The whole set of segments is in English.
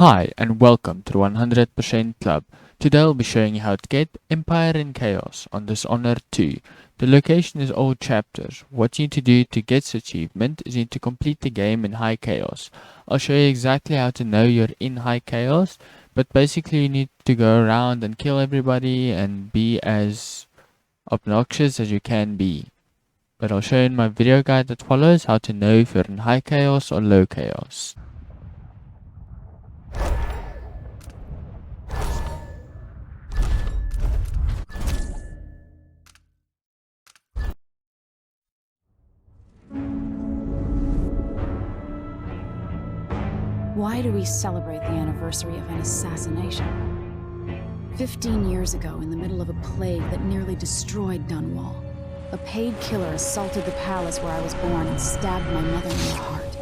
Hi and welcome to the 100% Club. Today I'll be showing you how to get Empire in Chaos on Dishonored 2. The location is all chapters. What you need to do to get this achievement is you need to complete the game in High Chaos. I'll show you exactly how to know you're in High Chaos, but basically you need to go around and kill everybody and be as obnoxious as you can be. But I'll show you in my video guide that follows how to know if you're in High Chaos or Low Chaos. Why do we celebrate the anniversary of an assassination? 15 years ago, in the middle of a plague that nearly destroyed Dunwall, a paid killer assaulted the palace where I was born and stabbed my mother in the heart.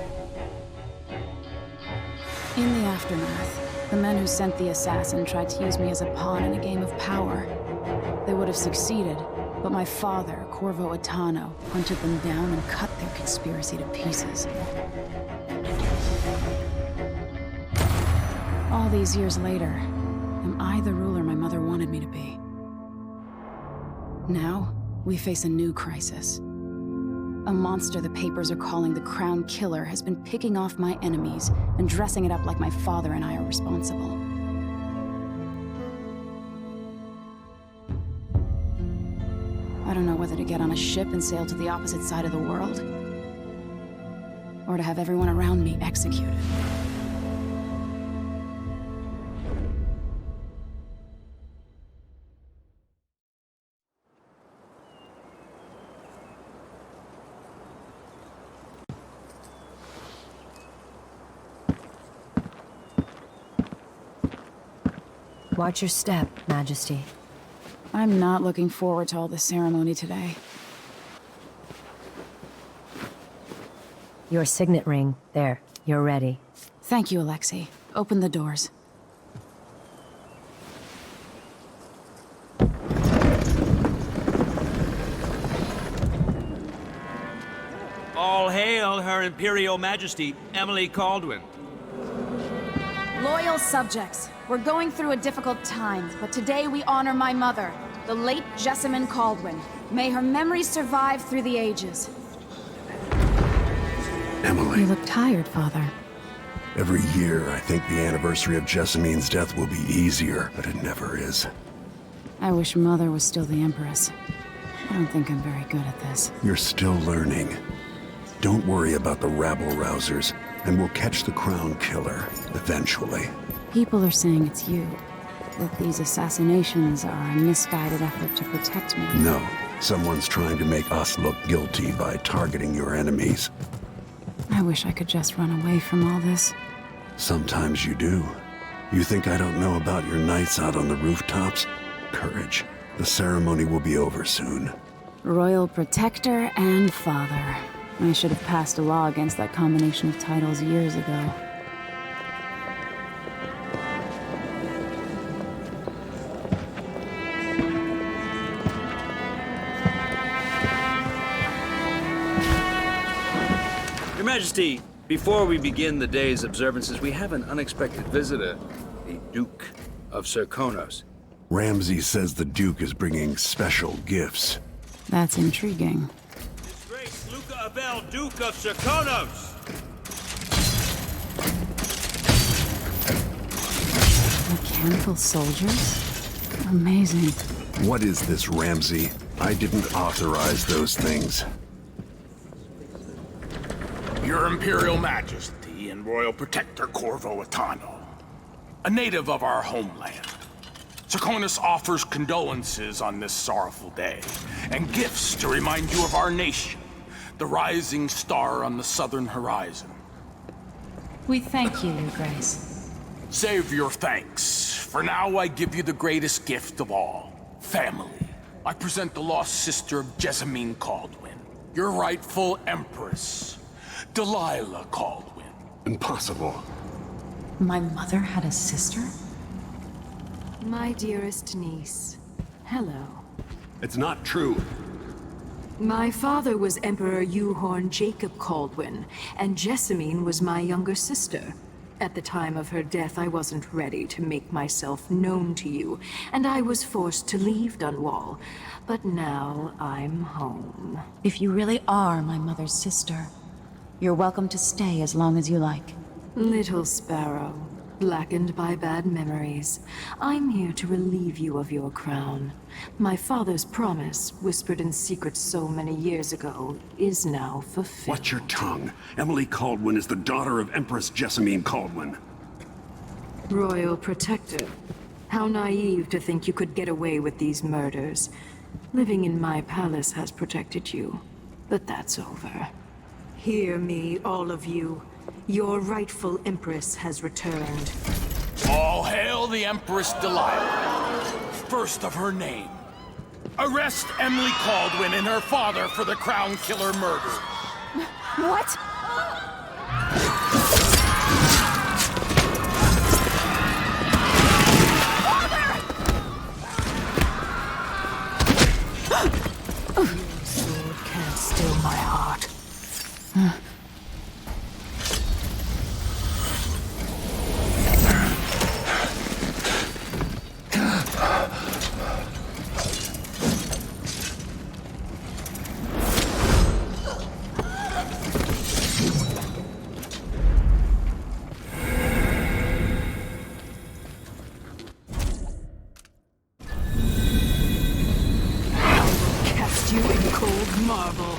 In the aftermath, the men who sent the assassin tried to use me as a pawn in a game of power. They would have succeeded, but my father, Corvo Attano, hunted them down and cut their conspiracy to pieces. All these years later, am I the ruler my mother wanted me to be? Now, we face a new crisis. A monster the papers are calling the Crown Killer has been picking off my enemies and dressing it up like my father and I are responsible. I don't know whether to get on a ship and sail to the opposite side of the world, or to have everyone around me executed. Watch your step, Majesty. I'm not looking forward to all the ceremony today. Your signet ring. There. You're ready. Thank you, Alexei. Open the doors. All hail Her Imperial Majesty, Emily Caldwin. Loyal subjects, we're going through a difficult time, but today we honor my mother, the late Jessamine Caldwin. May her memory survive through the ages. Emily, You look tired, Father. every year I think the anniversary of Jessamine's death will be easier, but it never is. I wish Mother was still the Empress. I don't think I'm very good at this. You're still learning. Don't worry about the rabble-rousers, and we'll catch the Crown Killer, eventually. People are saying it's you. That these assassinations are a misguided effort to protect me. No, someone's trying to make us look guilty by targeting your enemies. I wish I could just run away from all this. Sometimes you do. You think I don't know about your nights out on the rooftops? Courage. The ceremony will be over soon. Royal Protector and Father. I should have passed a law against that combination of titles years ago. Your Majesty, before we begin the day's observances, we have an unexpected visitor, the Duke of Serkonos. Ramsay says the Duke is bringing special gifts. That's intriguing. His Grace Luca Abel, Duke of Serkonos! Mechanical soldiers? Amazing. What is this, Ramsay? I didn't authorize those things. Your Imperial Majesty and Royal Protector Corvo Attano, a native of our homeland. Serkonos offers condolences on this sorrowful day, and gifts to remind you of our nation, the rising star on the southern horizon. We thank you, Your Grace. Save your thanks. For now, I give you the greatest gift of all, family. I present the lost sister of Jessamine Caldwin, your rightful Empress, Delilah Caldwin. Impossible. My mother had a sister? My dearest niece, hello. It's not true. My father was Emperor Euhorn Jacob Caldwin, and Jessamine was my younger sister. At the time of her death, I wasn't ready to make myself known to you, and I was forced to leave Dunwall. But now I'm home. If you really are my mother's sister, you're welcome to stay as long as you like. Little sparrow, blackened by bad memories, I'm here to relieve you of your crown. My father's promise, whispered in secret so many years ago, is now fulfilled. Watch your tongue. Emily Caldwin is the daughter of Empress Jessamine Caldwin. Royal Protector. How naive to think you could get away with these murders. Living in my palace has protected you, but that's over. Hear me, all of you. Your rightful Empress has returned. All hail the Empress Delilah, first of her name. Arrest Emily Caldwin and her father for the Crown Killer murder. What? Sword can't still my heart. Cast you in cold marble.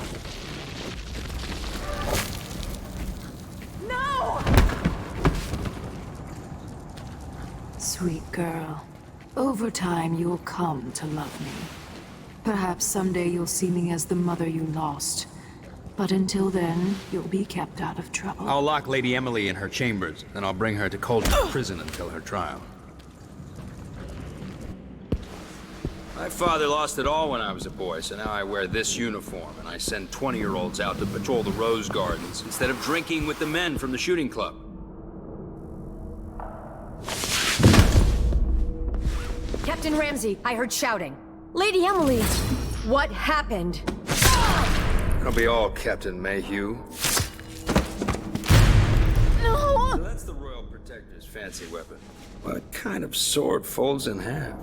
Sweet girl, over time you'll come to love me. Perhaps someday you'll see me as the mother you lost. But until then, you'll be kept out of trouble. I'll lock Lady Emily in her chambers, then I'll bring her to Cauldron Prison until her trial. My father lost it all when I was a boy, so now I wear this uniform, and I send 20-year-olds out to patrol the rose gardens instead of drinking with the men from the shooting club. Captain Ramsey, I heard shouting. Lady Emily, what happened? It'll be all Captain Mayhew. No! So that's the Royal Protector's fancy weapon. What kind of sword folds in half?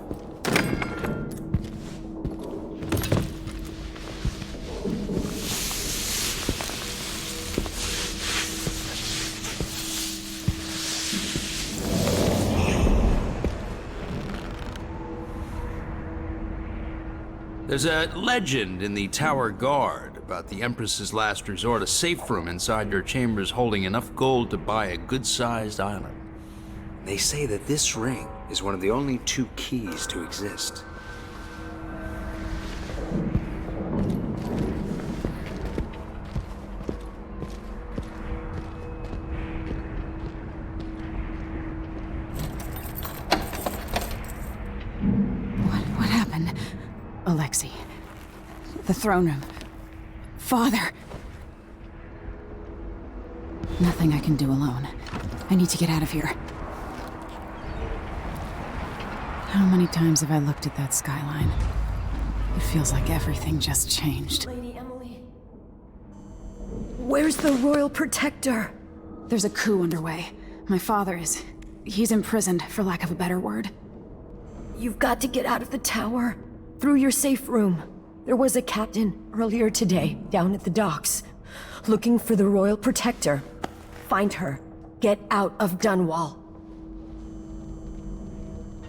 There's a legend in the Tower Guard about the Empress's last resort, a safe room inside your chambers holding enough gold to buy a good-sized island. They say that this ring is one of the only 2 keys to exist. What happened? Alexei. The throne room. Father. Nothing I can do alone. I need to get out of here. How many times have I looked at that skyline? It feels like everything just changed. Lady Emily. Where's the Royal Protector? There's a coup underway. My father is... he's imprisoned, for lack of a better word. You've got to get out of the tower. Through your safe room. There was a captain earlier today, down at the docks, looking for the Royal Protector. Find her. Get out of Dunwall.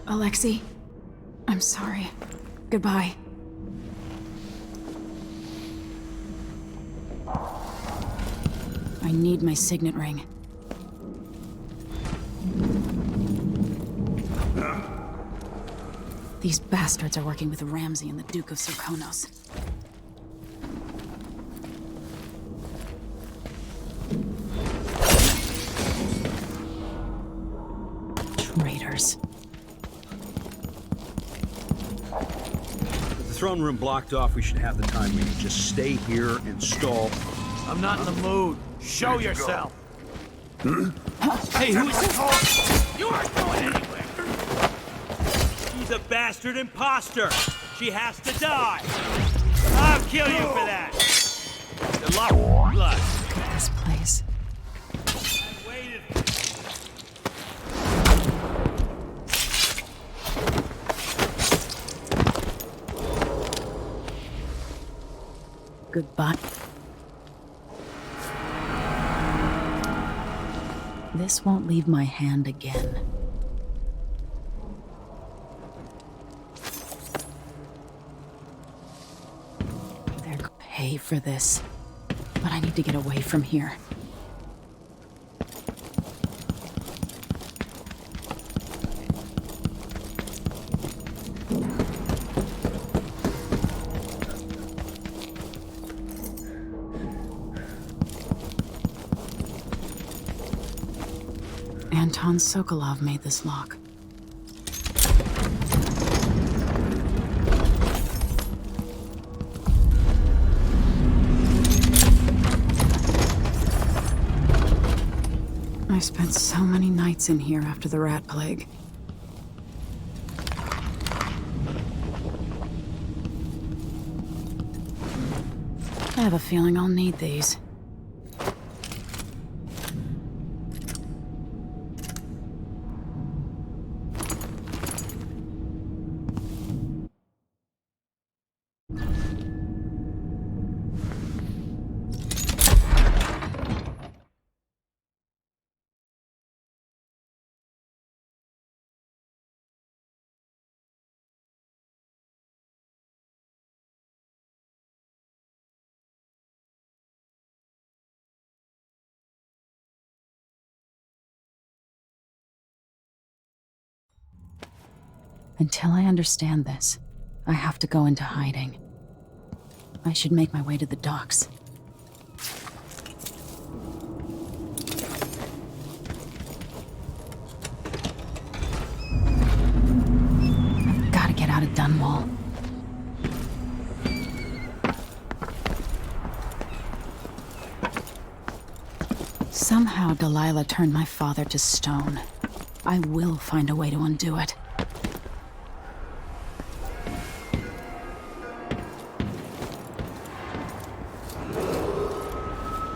Alexei, I'm sorry. Goodbye. I need my signet ring. These bastards are working with Ramsey and the Duke of Serkonos. Traitors. With the throne room blocked off, we should have the time. We can just stay here and stall. I'm not in the mood. Show yourself. Hey, who is this? You aren't going anywhere. She's a bastard imposter. She has to die. I'll kill you for that. The lock blood. This place. I waited. Goodbye. This won't leave my hand again. They're gonna pay for this. But I need to get away from here. Anton Sokolov made this lock. I spent so many nights in here after the rat plague. I have a feeling I'll need these. Until I understand this, I have to go into hiding. I should make my way to the docks. I've got to get out of Dunwall. Somehow Delilah turned my father to stone. I will find a way to undo it.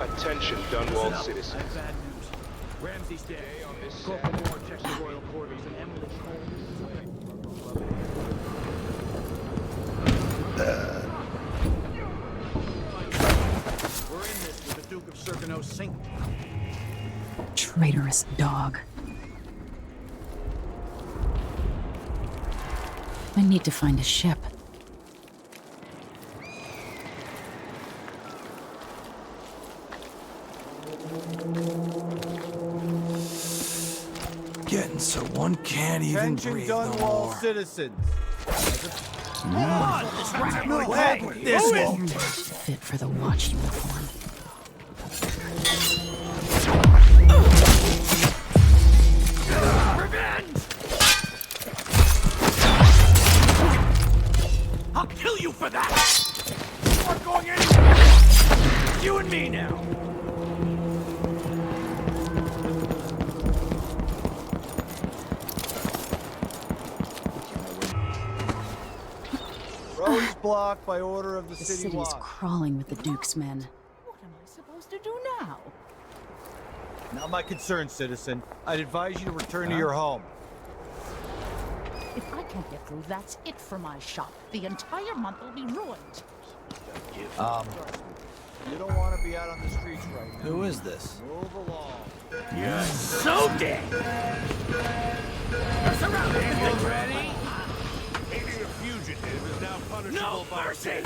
Attention, Dunwall citizens. Bad news. Ramsey's dead. Corporal Moore checks the royal quarters and Emily We're in this with the Duke of Serkonos sink. Traitorous dog. I need to find a ship. Getting so one can't even breathe no Dunwall more. citizens. This You're not fit for the watch uniform. I'll kill you for that! You aren't going anywhere! You and me now! Road's blocked by order of the The city city is watch. crawling with the Duke's men. What am I supposed to do now? Not my concern, citizen. I'd advise you to return to your home. If I can't get through, that's it for my shop. The entire month will be ruined. You don't want to be out on the streets right now. Who is this? Move along. You're so dead! You're surrounded! Anything ready? Aiding a fugitive is now punishable No by mercy!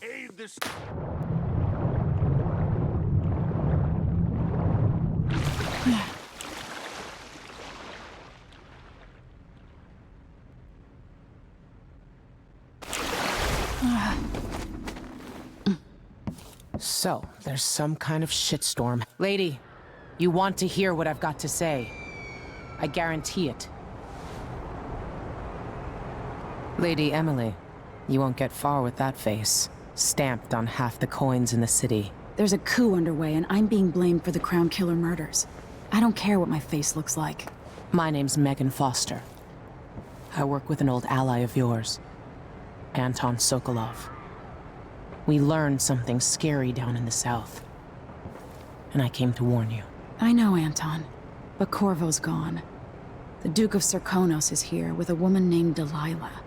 aid this. So, there's some kind of shitstorm. Lady, you want to hear what I've got to say. I guarantee it. Lady Emily, you won't get far with that face. Stamped on half the coins in the city. There's a coup underway, and I'm being blamed for the Crown Killer murders. I don't care what my face looks like. My name's Megan Foster. I work with an old ally of yours, Anton Sokolov. We learned something scary down in the south, and I came to warn you. I know, Anton, but Corvo's gone. The Duke of Serkonos is here with a woman named Delilah.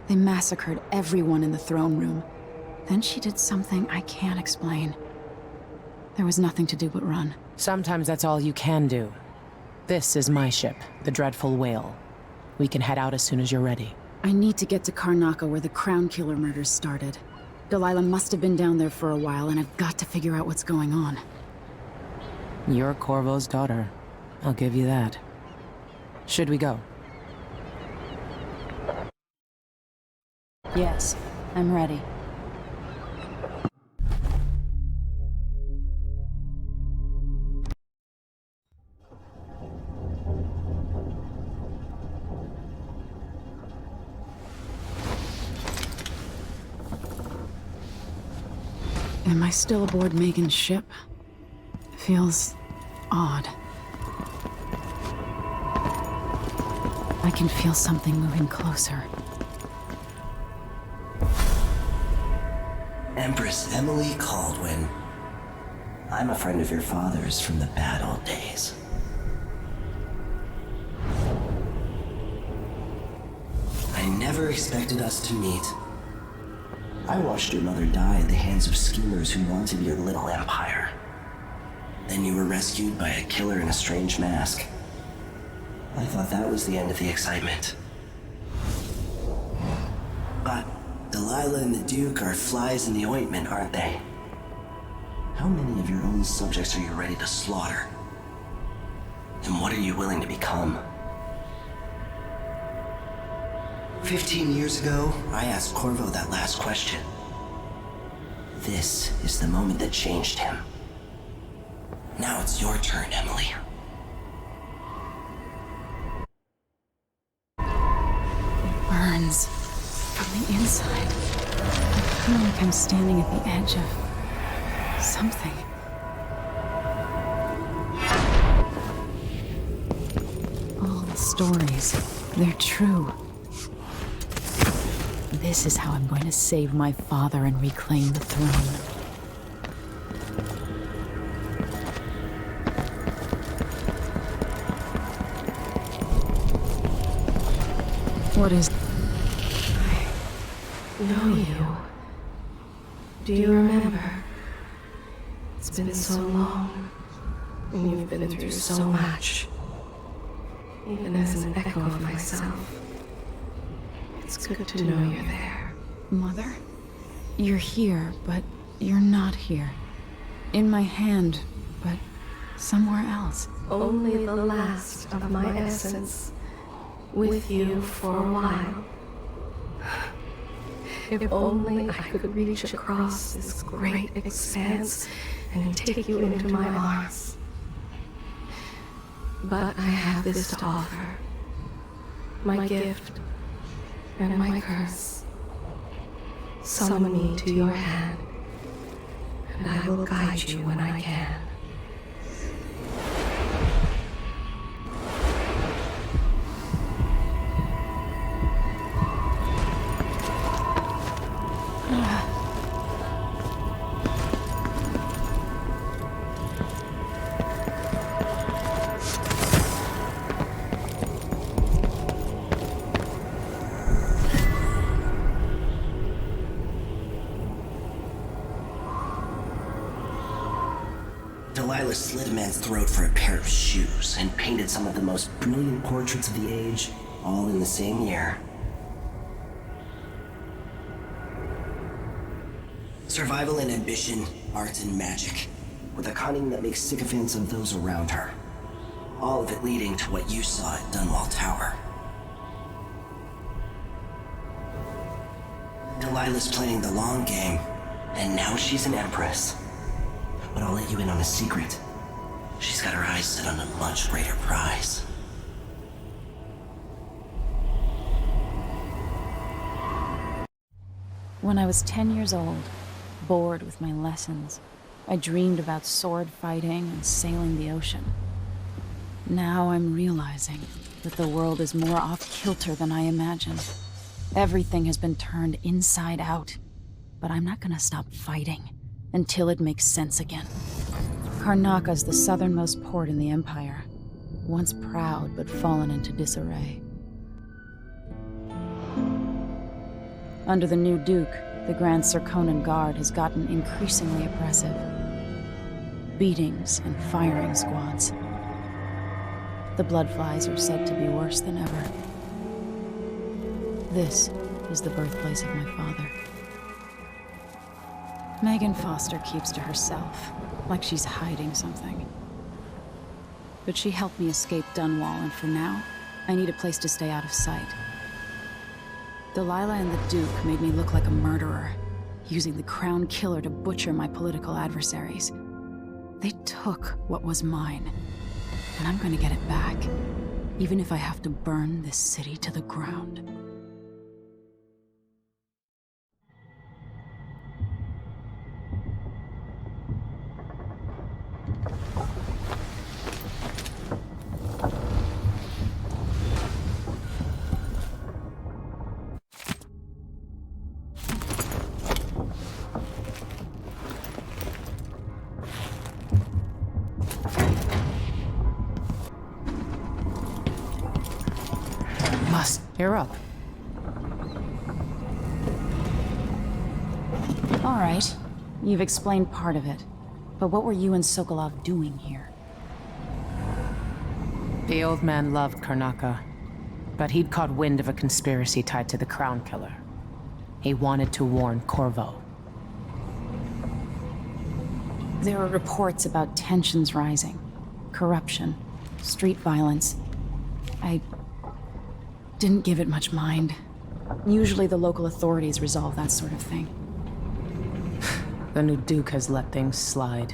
They massacred everyone in the throne room. Then she did something I can't explain. There was nothing to do but run. Sometimes that's all you can do. This is my ship, the Dreadful Whale. We can head out as soon as you're ready. I need to get to Karnaca where the Crown Killer murders started. Delilah must have been down there for a while, and I've got to figure out what's going on. You're Corvo's daughter. I'll give you that. Should we go? Yes, I'm ready. Am I still aboard Megan's ship? Feels odd. I can feel something moving closer. Empress Emily Caldwin. I'm a friend of your father's from the bad old days. I never expected us to meet. I watched your mother die at the hands of schemers who wanted your little empire. Then you were rescued by a killer in a strange mask. I thought that was the end of the excitement. But Delilah and the Duke are flies in the ointment, aren't they? How many of your own subjects are you ready to slaughter? And what are you willing to become? 15 years ago, I asked Corvo that last question. This is the moment that changed him. Now it's your turn, Emily. It burns from the inside. I feel like I'm standing at the edge of something. All the stories, they're true. This is how I'm going to save my father and reclaim the throne. What is... I know you. Do you remember? It's been so long, and you've been through so much. Even as an echo of myself. It's good to know you're there. Mother? You're here, but you're not here. In my hand, but somewhere else. Only the last of my essence. With you for a while. If only I could reach across this great expanse and take you into my arms. But I have this to offer. My gift and my curse. Summon me to your hand, and I will guide you when I can. Delilah slit a man's throat for a pair of shoes and painted some of the most brilliant portraits of the age, all in the same year. Survival and ambition, art and magic, with a cunning that makes sycophants of those around her. All of it leading to what you saw at Dunwall Tower. Delilah's playing the long game, and now she's an empress. But I'll let you in on a secret. She's got her eyes set on a much greater prize. When I was 10 years old, bored with my lessons, I dreamed about sword fighting and sailing the ocean. Now I'm realizing that the world is more off-kilter than I imagined. Everything has been turned inside out, but I'm not gonna stop fighting until it makes sense again. Karnaca's the southernmost port in the Empire, once proud but fallen into disarray. Under the new Duke, the Grand Serkonan Guard has gotten increasingly oppressive. Beatings and firing squads. The bloodflies are said to be worse than ever. This is the birthplace of my father. Megan Foster keeps to herself, like she's hiding something. But she helped me escape Dunwall, and for now, I need a place to stay out of sight. Delilah and the Duke made me look like a murderer, using the Crown Killer to butcher my political adversaries. They took what was mine, and I'm going to get it back, even if I have to burn this city to the ground. You're up. All right. You've explained part of it. But what were you and Sokolov doing here? The old man loved Karnaca, but he'd caught wind of a conspiracy tied to the Crown Killer. He wanted to warn Corvo. There were reports about tensions rising, corruption, street violence. I didn't give it much mind. Usually the local authorities resolve that sort of thing. The new Duke has let things slide.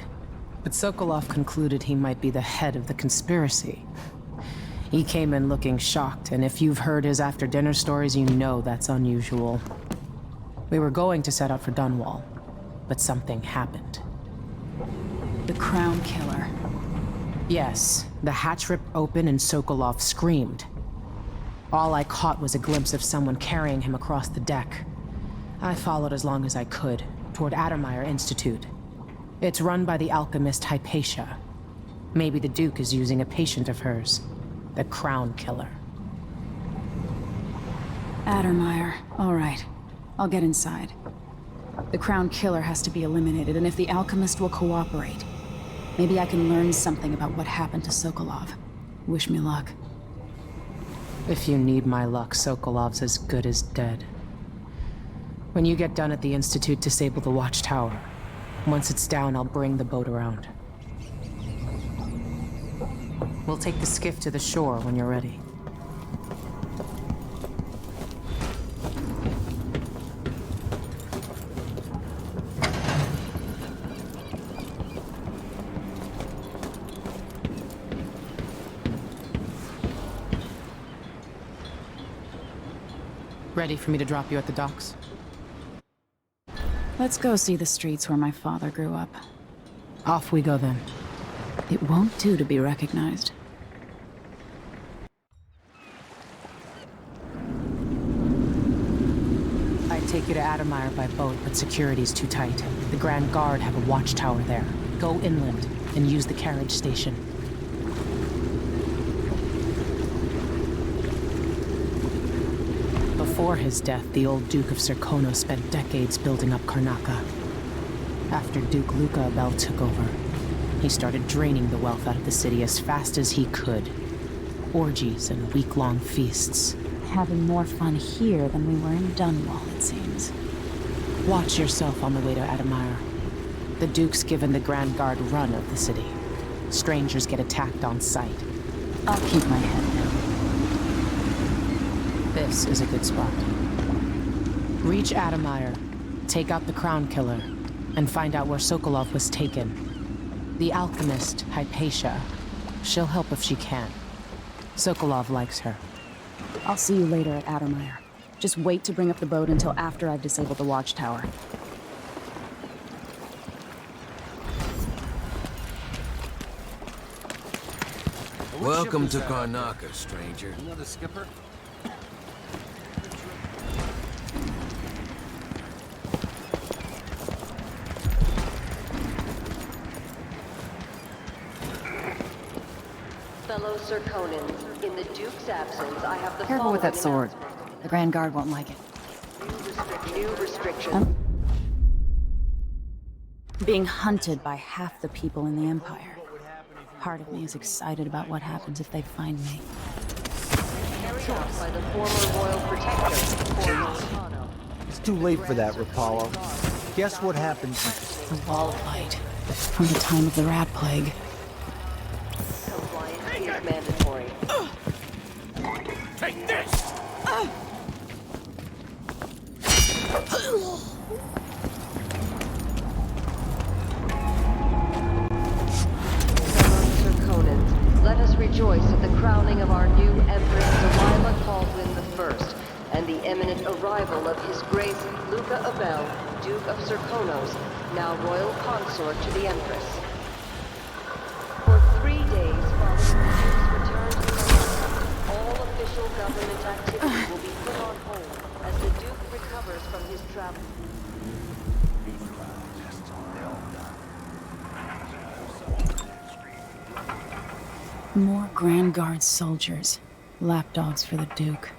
But Sokolov concluded he might be the head of the conspiracy. He came in looking shocked, and if you've heard his after-dinner stories, you know that's unusual. We were going to set out for Dunwall, but something happened. The Crown Killer. Yes, the hatch ripped open and Sokolov screamed. All I caught was a glimpse of someone carrying him across the deck. I followed as long as I could, toward Addermeyer Institute. It's run by the alchemist Hypatia. Maybe the Duke is using a patient of hers, the Crown Killer. Addermeyer. All right. I'll get inside. The Crown Killer has to be eliminated, and if the alchemist will cooperate, maybe I can learn something about what happened to Sokolov. Wish me luck. If you need my luck, Sokolov's as good as dead. When you get done at the Institute, disable the watchtower. Once it's down, I'll bring the boat around. We'll take the skiff to the shore when you're ready. Ready for me to drop you at the docks? Let's go see the streets where my father grew up. Off we go then. It won't do to be recognized. I'd take you to Addermeyer by boat, but security's too tight. The Grand Guard have a watchtower there. Go inland and use the carriage station. Before his death, the old Duke of Serkonos spent decades building up Karnaca. After Duke Luca Abel took over, he started draining the wealth out of the city as fast as he could. Orgies and week-long feasts. Having more fun here than we were in Dunwall, it seems. Watch yourself on the way to Addermeyer. The Duke's given the Grand Guard run of the city. Strangers get attacked on sight. I'll keep my head down. This is a good spot. Reach Addermeyer, take out the Crown Killer, and find out where Sokolov was taken. The alchemist, Hypatia. She'll help if she can. Sokolov likes her. I'll see you later at Addermeyer. Just wait to bring up the boat until after I've disabled the watchtower. Welcome to Karnaca, stranger. You know the skipper? Fellow Serkonans, in the Duke's absence, I have the Careful with that sword. The Grand Guard won't like it. New restrictions. being hunted by half the people in the Empire. Part of me is excited about what happens if they find me. Carried out by the former royal protector, Corvo Attano. It's too late for that, Rapallo. Guess what happens? The wall fight from the time of the rat plague. Compliance is mandatory. Take this! Sir Conan, let us rejoice at the crowning of our new Empress Delilah Caldwin I and the imminent arrival of His Grace Luca Abel, Duke of Serkonos, now royal consort to the Empress. For 3 days following the Duke's return to America, all official government activity will be put on hold as the Duke recovers from his travel. More Grand Guard soldiers. Lapdogs for the Duke.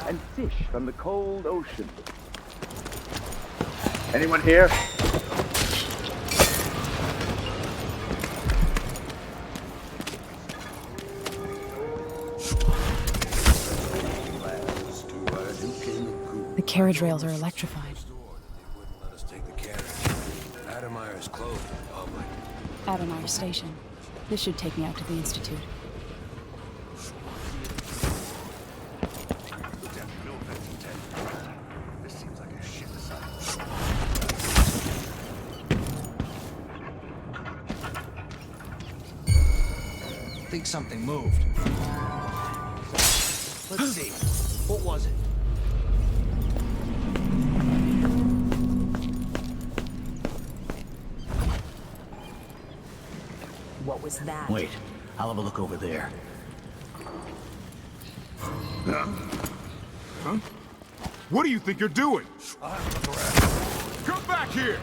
And fish from the cold ocean. Anyone here? The carriage rails are electrified. Let us take the carriage. Adamire is closed to the public. Adamire Station. This should take me out to the Institute. This seems like a shit aside. I think something moved. Let's see. What was it? What was that? Wait, I'll have a look over there. Huh? What do you think you're doing? Come back here!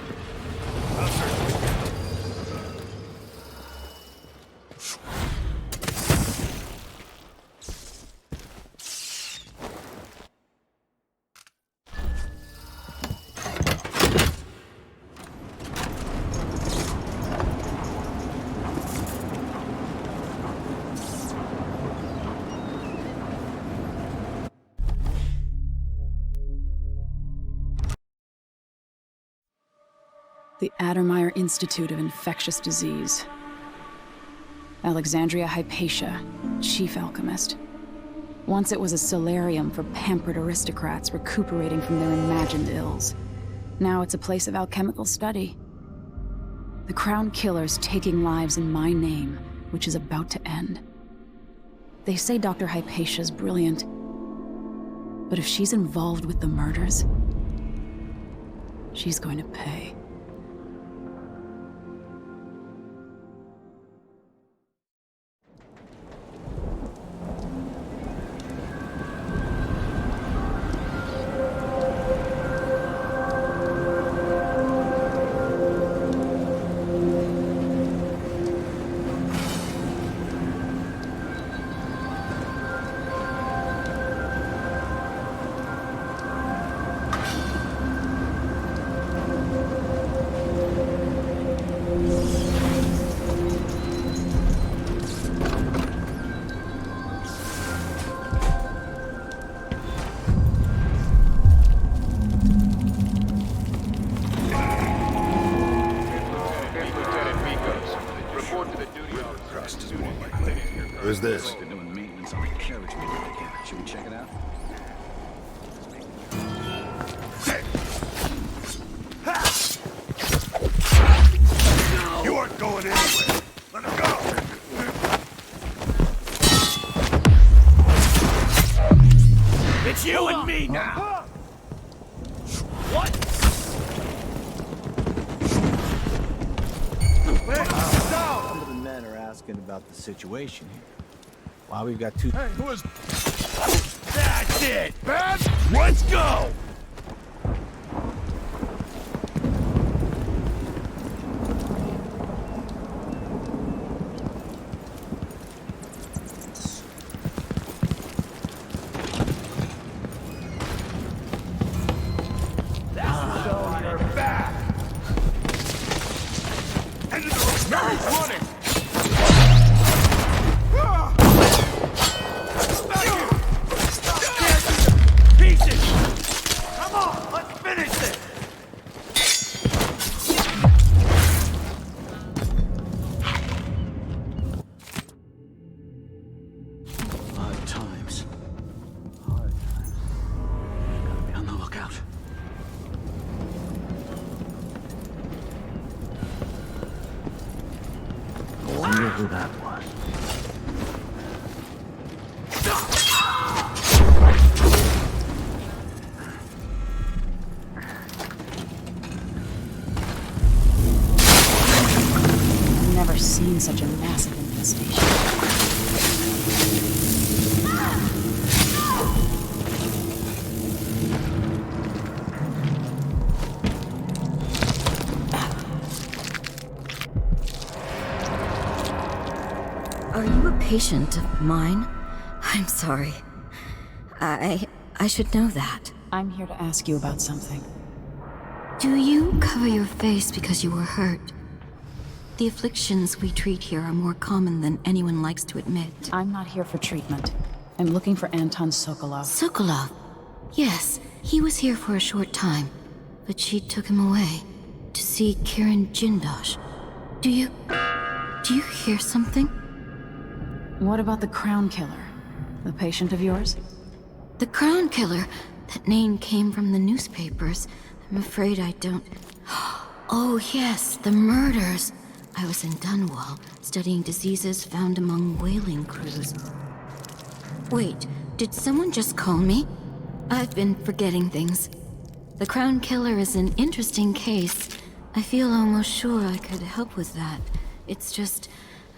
The Adamire Institute of Infectious Disease. Alexandria Hypatia, chief alchemist. Once it was a solarium for pampered aristocrats recuperating from their imagined ills. Now it's a place of alchemical study. The Crown Killer's taking lives in my name, which is about to end. They say Dr. Hypatia's brilliant, but if she's involved with the murders, she's going to pay. Who's this? They're doing maintenance on the carriage again. Should we check it out? You aren't going anywhere. Let him go. It's you and me now. What? Some of the men are asking about the situation here. Wow, we've got two... Hey, who is... That's it, man! Let's go! running! Pieces! Come on, let's finish this! Hard times. Hard times. Gotta be on the lookout. I wonder who that was. I've never seen such a massive infestation. Are you a patient of mine? I'm sorry. I should know that. I'm here to ask you about something. Do you cover your face because you were hurt? The afflictions we treat here are more common than anyone likes to admit. I'm not here for treatment. I'm looking for Anton Sokolov. Sokolov? Yes, he was here for a short time, but she took him away to see Kirin Jindosh. Do you hear something? What about the Crown Killer? The patient of yours? The Crown Killer? That name came from the newspapers. I'm afraid I don't... Oh yes, the murders. I was in Dunwall, studying diseases found among whaling crews. Wait, did someone just call me? I've been forgetting things. The Crown Killer is an interesting case. I feel almost sure I could help with that. It's just,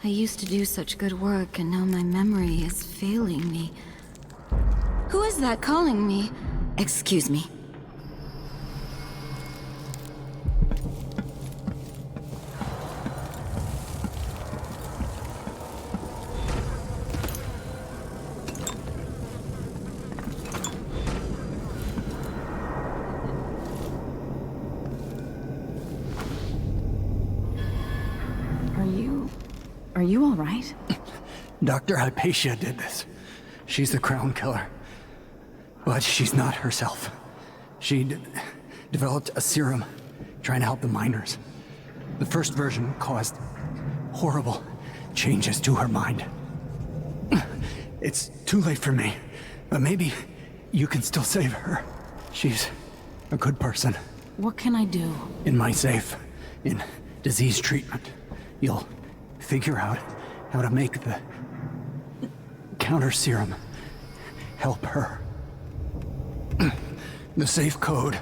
I used to do such good work and now my memory is failing me. Who is that calling me? Excuse me. Are you all right? Dr. Hypatia did this. She's the Crown Killer. But she's not herself. She developed a serum trying to help the miners. The first version caused horrible changes to her mind. It's too late for me, but maybe you can still save her. She's a good person. What can I do? In my safe, in disease treatment, you'll figure out how to make the counter serum help her. The safe code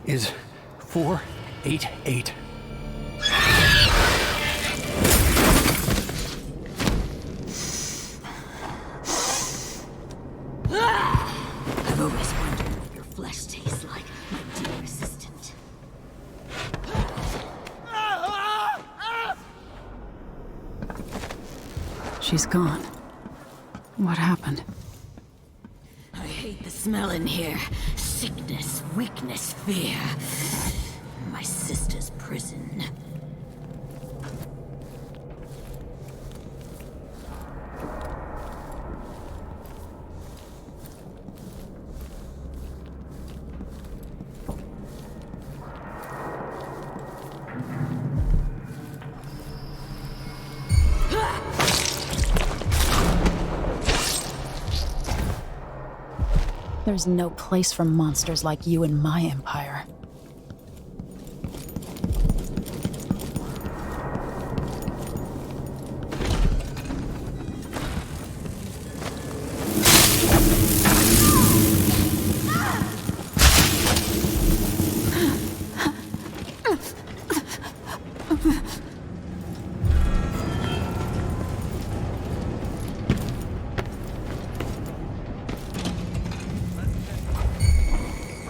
is 488. I've always wondered what your flesh tastes like, my dear assistant. She's gone. What happened? I hate the smell in here. Sickness, weakness, fear. My sister's prison. There's no place for monsters like you in my empire.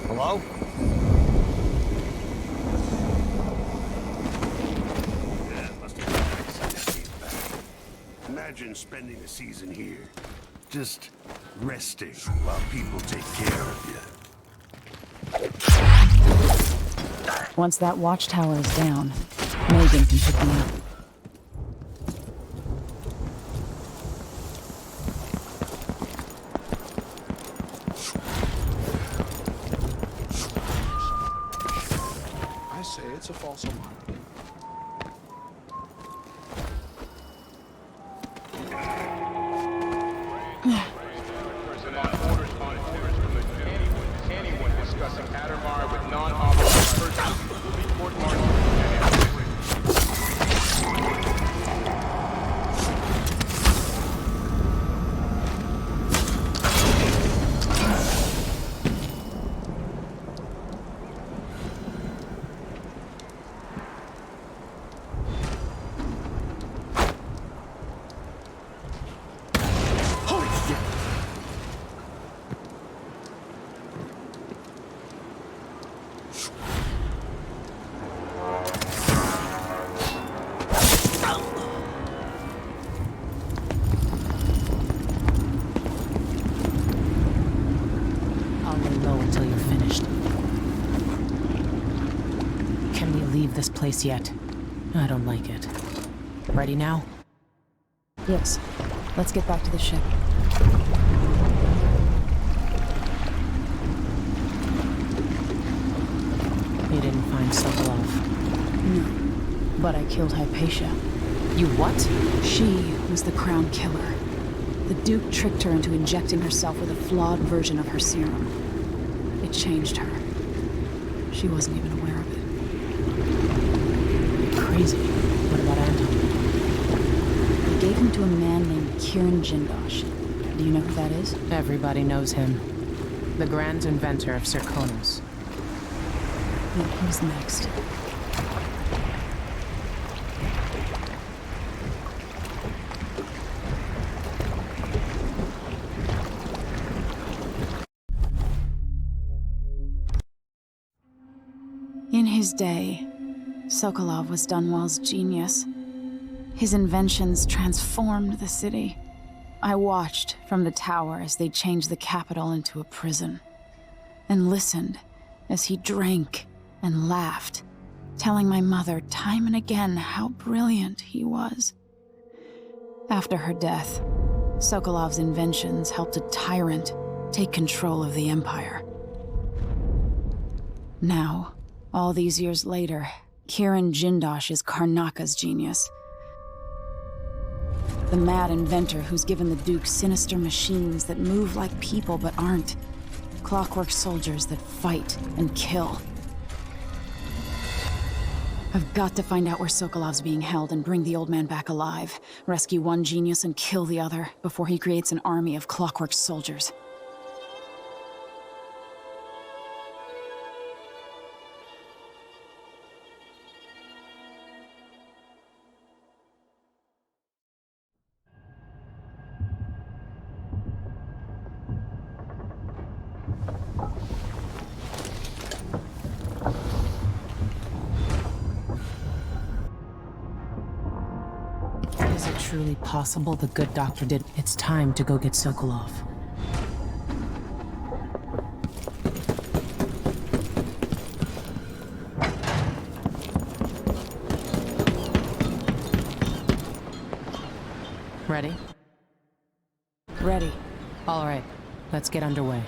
Hello? Yeah, must be nice to see you back. Imagine spending the season here. Just resting while people take care of you. Once that watchtower is down, Megan can pick me up. say it's a false alarm. Anyone discussing Adamar with non-authorized persons will be court-martialed and This place yet. I don't like it. Ready now? Yes. Let's get back to the ship. You didn't find Sokolov? No. But I killed Hypatia. You what? She was the Crown Killer. The Duke tricked her into injecting herself with a flawed version of her serum. It changed her. She wasn't even aware of it. Crazy. What about Anton? They gave him to a man named Kieran Jindosh. Do you know who that is? Everybody knows him. The grand inventor of Serkonos. And who's next? In his day, Sokolov was Dunwall's genius. His inventions transformed the city. I watched from the tower as they changed the capital into a prison, and listened as he drank and laughed, telling my mother time and again how brilliant he was. After her death, Sokolov's inventions helped a tyrant take control of the Empire. Now, all these years later, Kieran Jindosh is Karnaka's genius. The mad inventor who's given the Duke sinister machines that move like people but aren't. Clockwork soldiers that fight and kill. I've got to find out where Sokolov's being held and bring the old man back alive. Rescue one genius and kill the other before he creates an army of Clockwork soldiers. Is it truly possible the good doctor did? It's time to go get Sokolov. Ready? Ready. All right, let's get underway.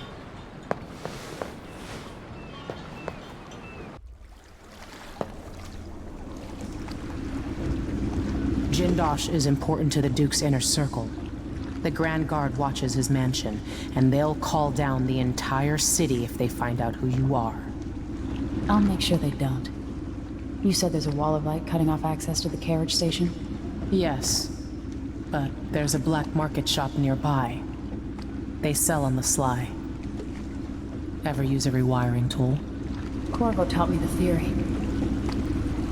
Jindosh is important to the Duke's inner circle. The Grand Guard watches his mansion, and they'll call down the entire city if they find out who you are. I'll make sure they don't. You said there's a wall of light cutting off access to the carriage station? Yes, but there's a black market shop nearby. They sell on the sly. Ever use a rewiring tool? Corvo taught me the theory.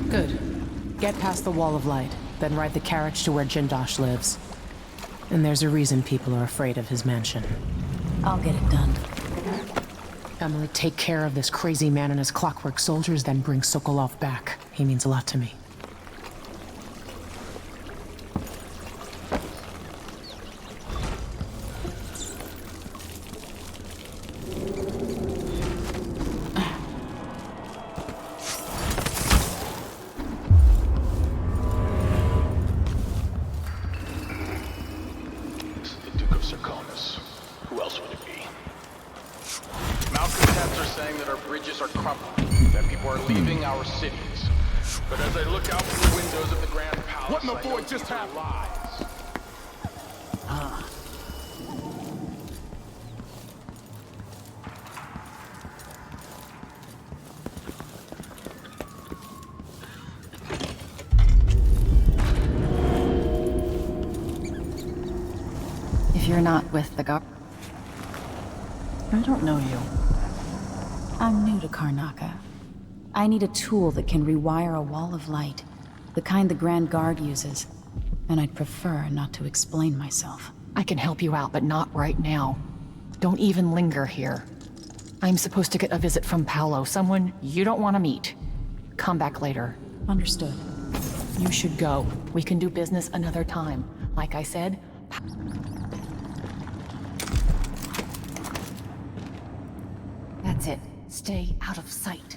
Good. Get past the wall of light, then ride the carriage to where Jindosh lives. And there's a reason people are afraid of his mansion. I'll get it done. Emily, take care of this crazy man and his clockwork soldiers, then bring Sokolov back. He means a lot to me. Malcontents are saying that our bridges are crumbling. that people are leaving our cities. But as I look out from the windows of the Grand Palace, What in the I void know just these are happened? lies. If you're not with the guard, I don't know you. I'm new to Karnaca. I need a tool that can rewire a wall of light, the kind the Grand Guard uses, and I'd prefer not to explain myself. I can help you out, but not right now. Don't even linger here. I'm supposed to get a visit from Paolo, someone you don't want to meet. Come back later. Understood. You should go. We can do business another time. Like I said, that's it. Stay out of sight.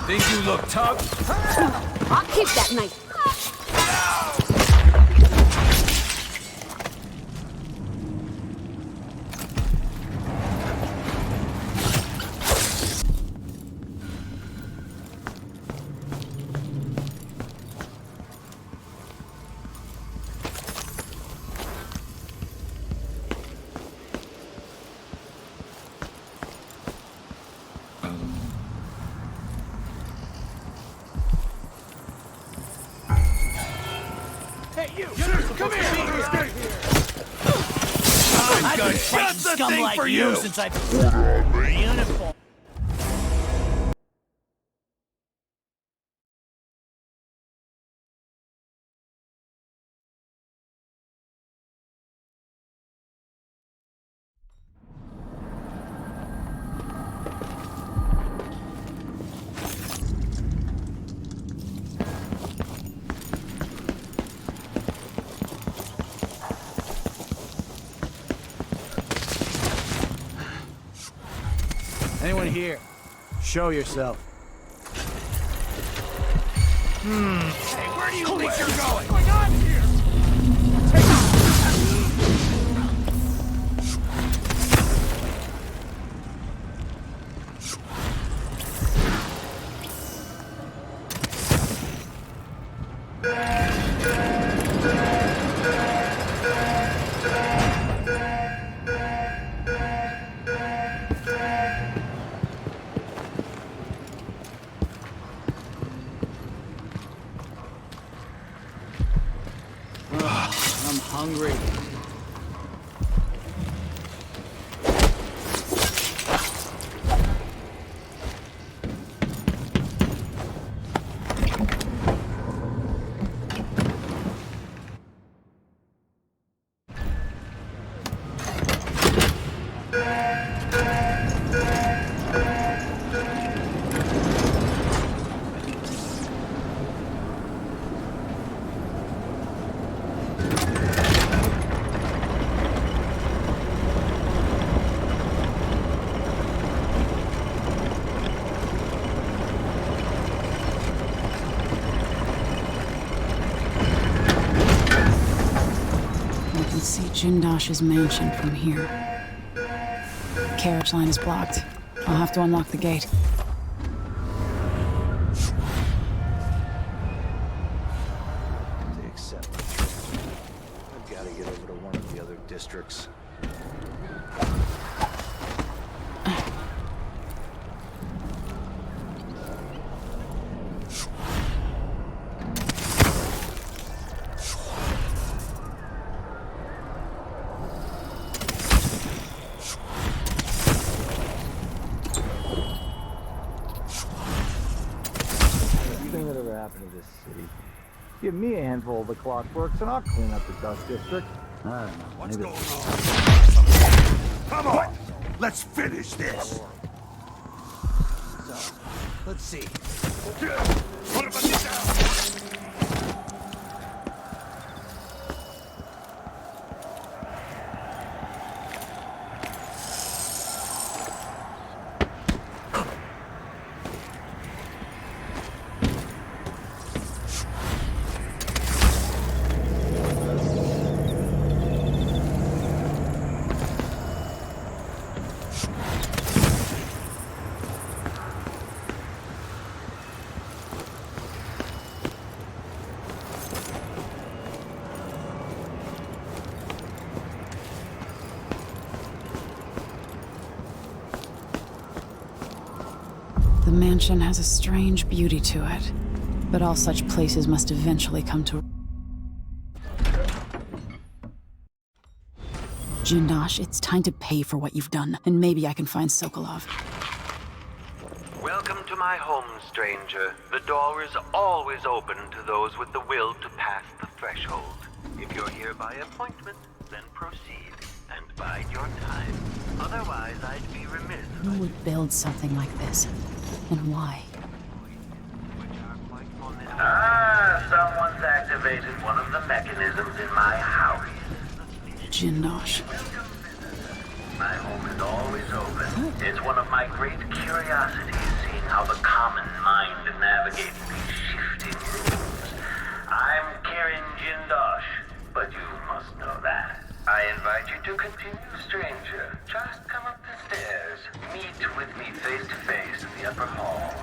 Think you look tough? I'll keep that knife. I've been fighting scum like you since I... Uniform. Anyone here? Show yourself. Hey, where do you think you're going? What's going on here? I'm hungry. See Jindash's mansion from here. Carriage line is blocked. I'll have to unlock the gate. They accept my transfer. I've got to get over to one of the other districts. this city. Give me a handful of the clockworks and I'll clean up the dust district. I don't know. What's maybe going on? Come on! Let's finish this! So, let's see. Put him down! The mansion has a strange beauty to it, but all such places must eventually come to... Jindosh, it's time to pay for what you've done, and maybe I can find Sokolov. Welcome to my home, stranger. The door is always open to those with the will to pass the threshold. If you're here by appointment, then proceed, and bide your time. Otherwise, I'd be remiss. Who would build something like this? And why? Someone's activated one of the mechanisms in my house. Jindosh. My home is always open. It's one of my great curiosities, seeing how the common mind navigates these shifting rooms. I'm Kirin Jindosh, but you must know that. I invite you to continue, stranger. Just come up the stairs. Meet with me face to face in the upper hall.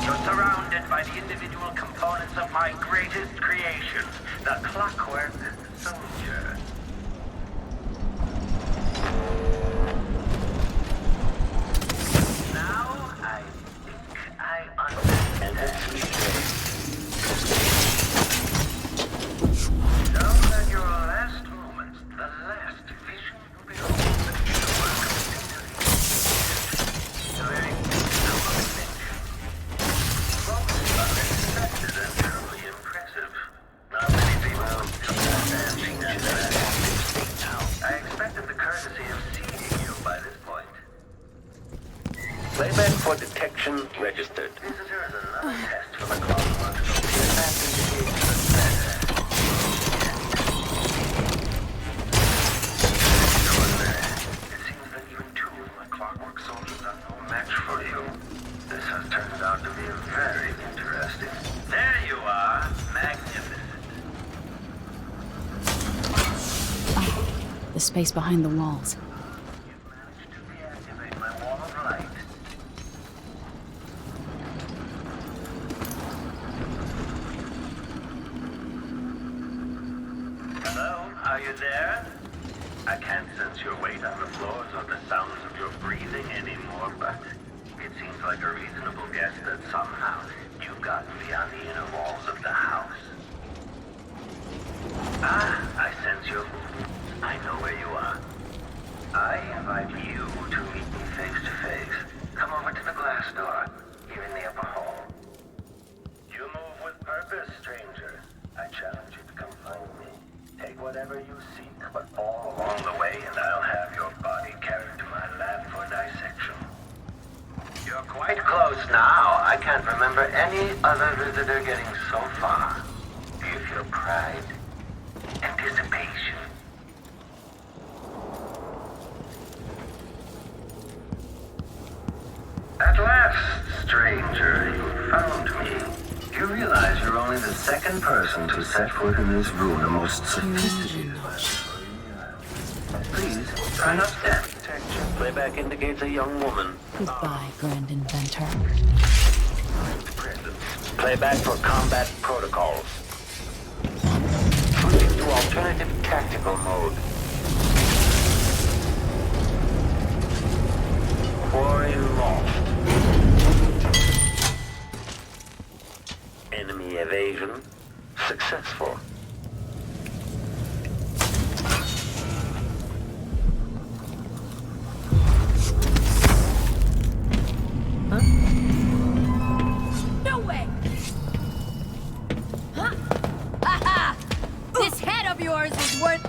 You're surrounded by the individual components of my greatest creation, the clockwork soldier. Now I think I understand. Now that your last moments, the last vision you behold, the work of victory. The very kingdom of adventure. Most unexpected and truly impressive. Not many people still understand that now. I expected the courtesy of seeing you by this point. Playback for detection registered. Visitor is another test for the clockwork. That indicates the better. It seems that even two of my clockwork soldiers are no match for you. This has turned out to be very interesting. There you are, magnificent. The space behind the walls. You've managed to reactivate my wall of light. Hello, are you there? I can't sense your weight on the floors or the sounds of your breathing anymore, but it seems like a reasonable guess that somehow you've gotten beyond the inner walls of the house. Ah, I sense your movement. I know where you are. I invite you to meet me face to face. Come over to the glass door, here in the upper hall. You move with purpose, stranger. I challenge you to come find me. Take whatever you seek, but all along the way, and I'll have your body carried to my lab for dissection. You're quite close now. I can't remember any other visitor getting so far. Do you feel pride? Anticipation? At last, stranger, you found me. You realize you're only the second person to set foot in this room, the most sophisticated. Please, try not to stand. Playback indicates a young woman. Goodbye, Grand Inventor. Playback for combat protocols. Switching to alternative tactical mode. Quarry lost. Enemy evasion successful. yours is worth...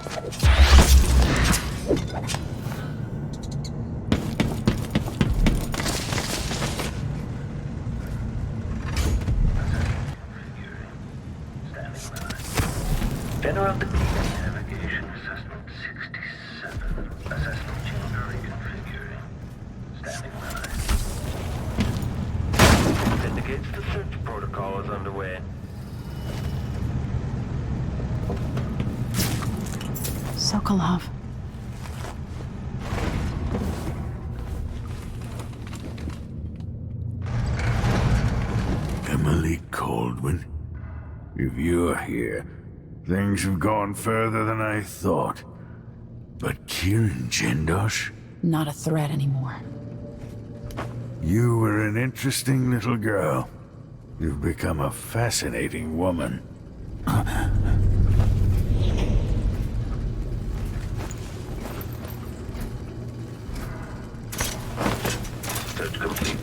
General Depletion Navigation Assessment 67. Assessment chamber reconfiguring. Standing by. Indicates the search protocol is underway. Sokolov. Emily Caldwin, if you're here, things have gone further than I thought. But Kieran Jendosh? Not a threat anymore. You were an interesting little girl. You've become a fascinating woman. Search complete.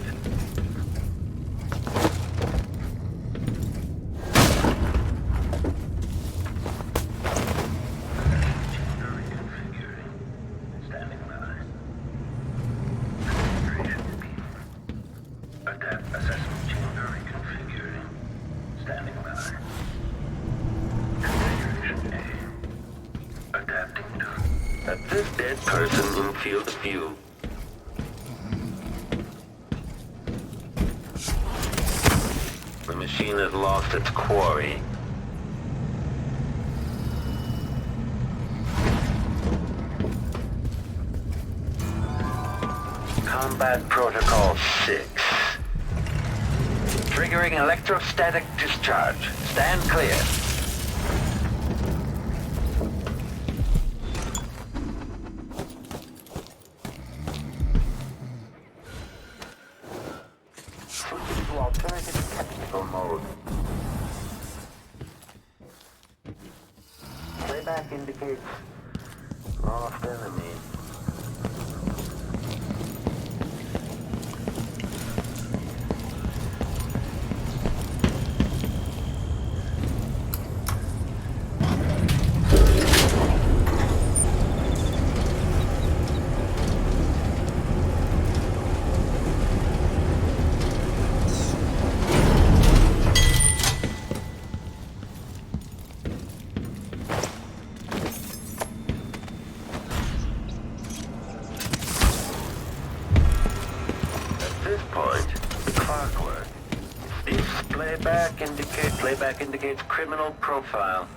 Person in field of view. The machine has lost its quarry. Combat Protocol 6. Triggering electrostatic discharge. Stand clear. Playback indicates lost enemy. Clockwork. This playback indicates criminal profile.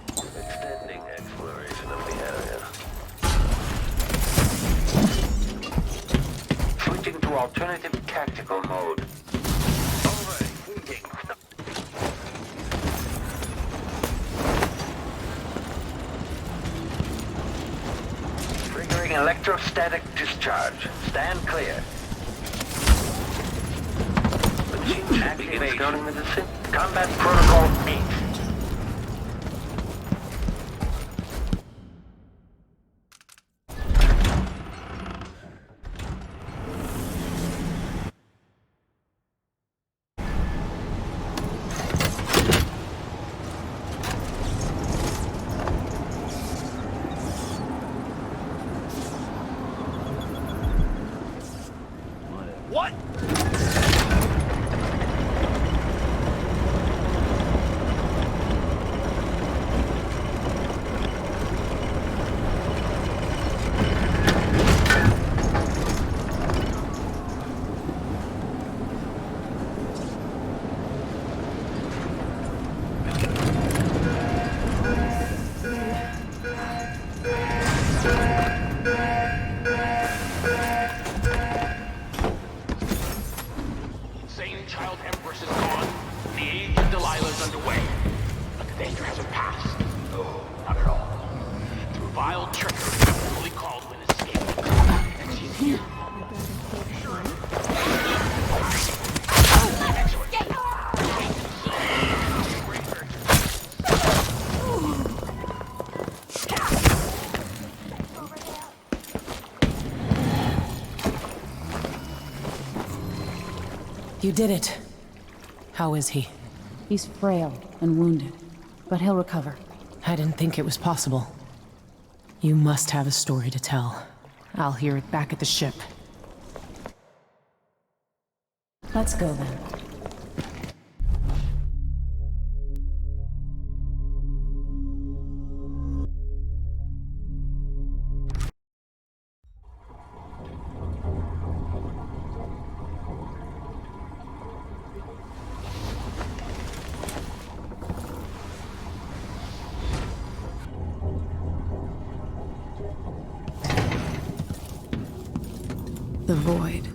Extending exploration of the area. Switching to alternative tactical mode. Overheating. Triggering electrostatic discharge. Stand clear. Machine activation. Combat protocol 8. What? You did it. How is he? He's frail and wounded, but he'll recover. I didn't think it was possible. You must have a story to tell. I'll hear it back at the ship. Let's go then. The void,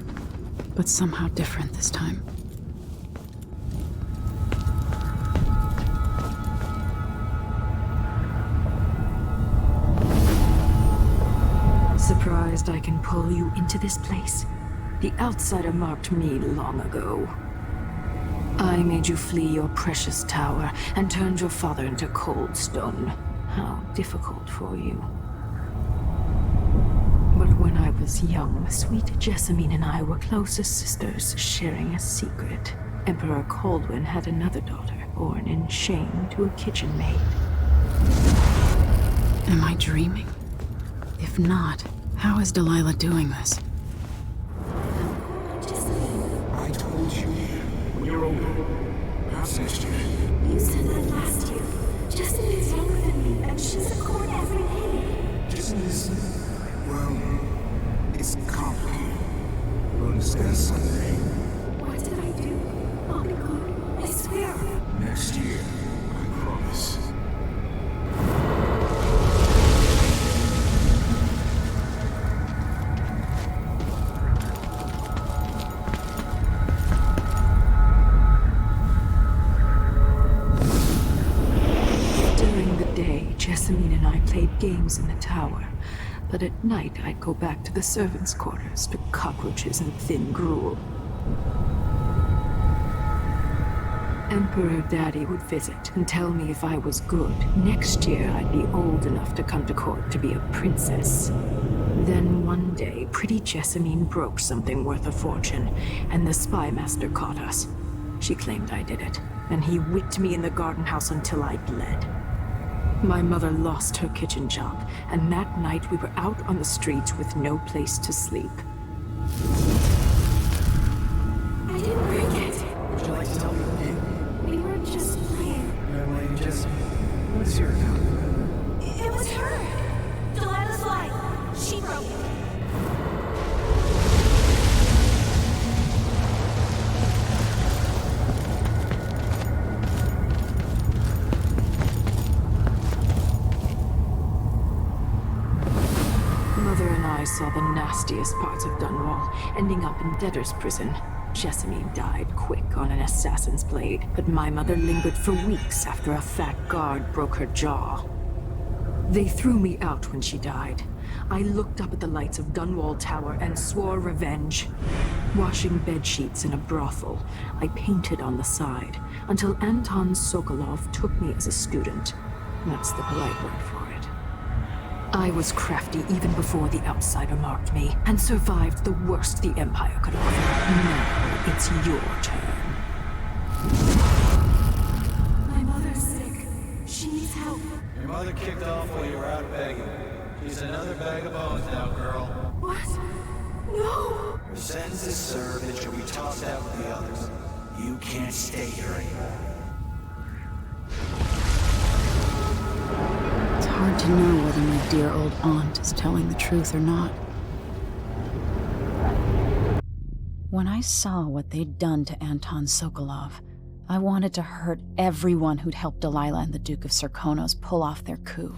but somehow different this time. Surprised I can pull you into this place? The outsider marked me long ago. I made you flee your precious tower and turned your father into cold stone. How difficult for you. But when I was young, sweet Jessamine and I were close as sisters, sharing a secret. Emperor Kaldwin had another daughter, born in shame to a kitchen maid. Am I dreaming? If not, how is Delilah doing this? I told you. When you're older. Perhaps next year. You said that last year. Jessamine's younger than me, and she's a court every day. Jessamine's... well... it's complicated. We'll discuss someday. What did I do? I'll be good. I swear. Next year. I promise. Jessamine and I played games in the tower, but at night I'd go back to the servants' quarters to cockroaches and thin gruel. Emperor Daddy would visit and tell me if I was good. Next year I'd be old enough to come to court to be a princess. Then one day, pretty Jessamine broke something worth a fortune, and the spy master caught us. She claimed I did it, and he whipped me in the garden house until I bled. My mother lost her kitchen job, and that night we were out on the streets with no place to sleep. I didn't break it. Would you like to tell me the name? We were just playing. Young lady Jessamine. What is your account? It was her. Delilah's life. She broke it. I saw the nastiest parts of Dunwall, ending up in debtor's prison. Jessamine died quick on an assassin's blade, but my mother lingered for weeks after a fat guard broke her jaw. They threw me out when she died. I looked up at the lights of Dunwall Tower and swore revenge. Washing bedsheets in a brothel, I painted on the side, until Anton Sokolov took me as a student. That's the polite word for it. I was crafty even before the outsider marked me, and survived the worst the Empire could offer. Now it's your turn. My mother's sick. She needs help. Your mother kicked off while you were out begging. She's another bag of bones now, girl. What? No! Her sentence is served and she'll be tossed out with the others. You can't stay here anymore. It's hard to know whether my dear old aunt is telling the truth or not. When I saw what they'd done to Anton Sokolov, I wanted to hurt everyone who'd helped Delilah and the Duke of Serkonos pull off their coup.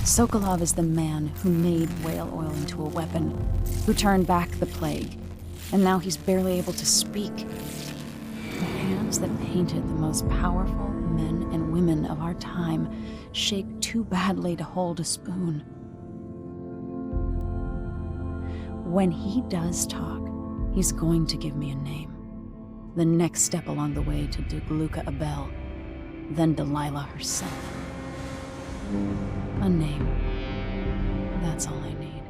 Sokolov is the man who made whale oil into a weapon, who turned back the plague, and now he's barely able to speak. The hands that painted the most powerful men and women of our time shake too badly to hold a spoon. When he does talk, he's going to give me a name. The next step along the way to Duke Luca Abel, then Delilah herself. A name. That's all I need.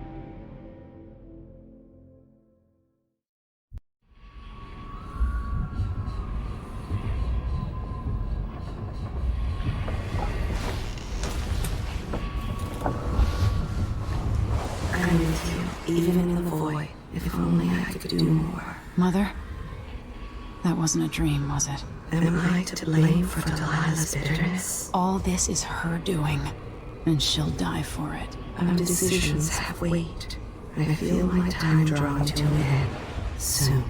even in the void. If only I could do more. Mother? That wasn't a dream, was it? Am I to blame for Delilah's bitterness? All this is her doing, and she'll die for it. Our decisions have weight. I feel my time drawing to an end soon.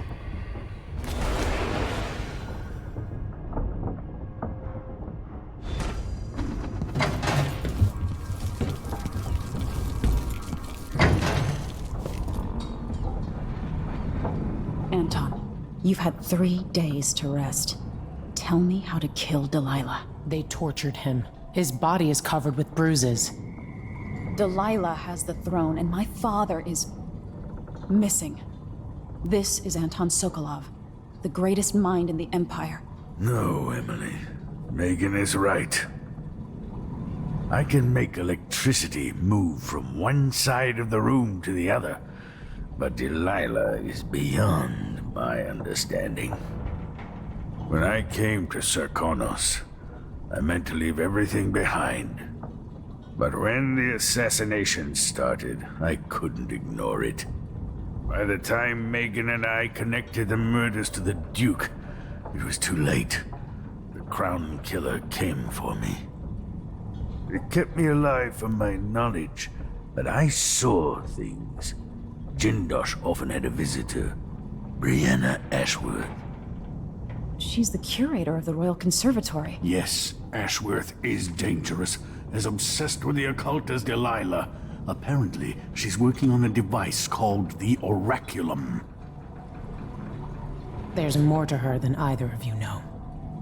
Anton, you've had 3 days to rest. Tell me how to kill Delilah. They tortured him. His body is covered with bruises. Delilah has the throne, and my father is missing. This is Anton Sokolov, the greatest mind in the Empire. No, Emily. Megan is right. I can make electricity move from one side of the room to the other, but Delilah is beyond my understanding. When I came to Serkonos, I meant to leave everything behind. But when the assassination started, I couldn't ignore it. By the time Megan and I connected the murders to the Duke, it was too late. The Crown Killer came for me. It kept me alive from my knowledge that I saw things. Jindosh often had a visitor, Brianna Ashworth. She's the curator of the Royal Conservatory. Yes, Ashworth is dangerous, as obsessed with the occult as Delilah. Apparently, she's working on a device called the Oraculum. There's more to her than either of you know.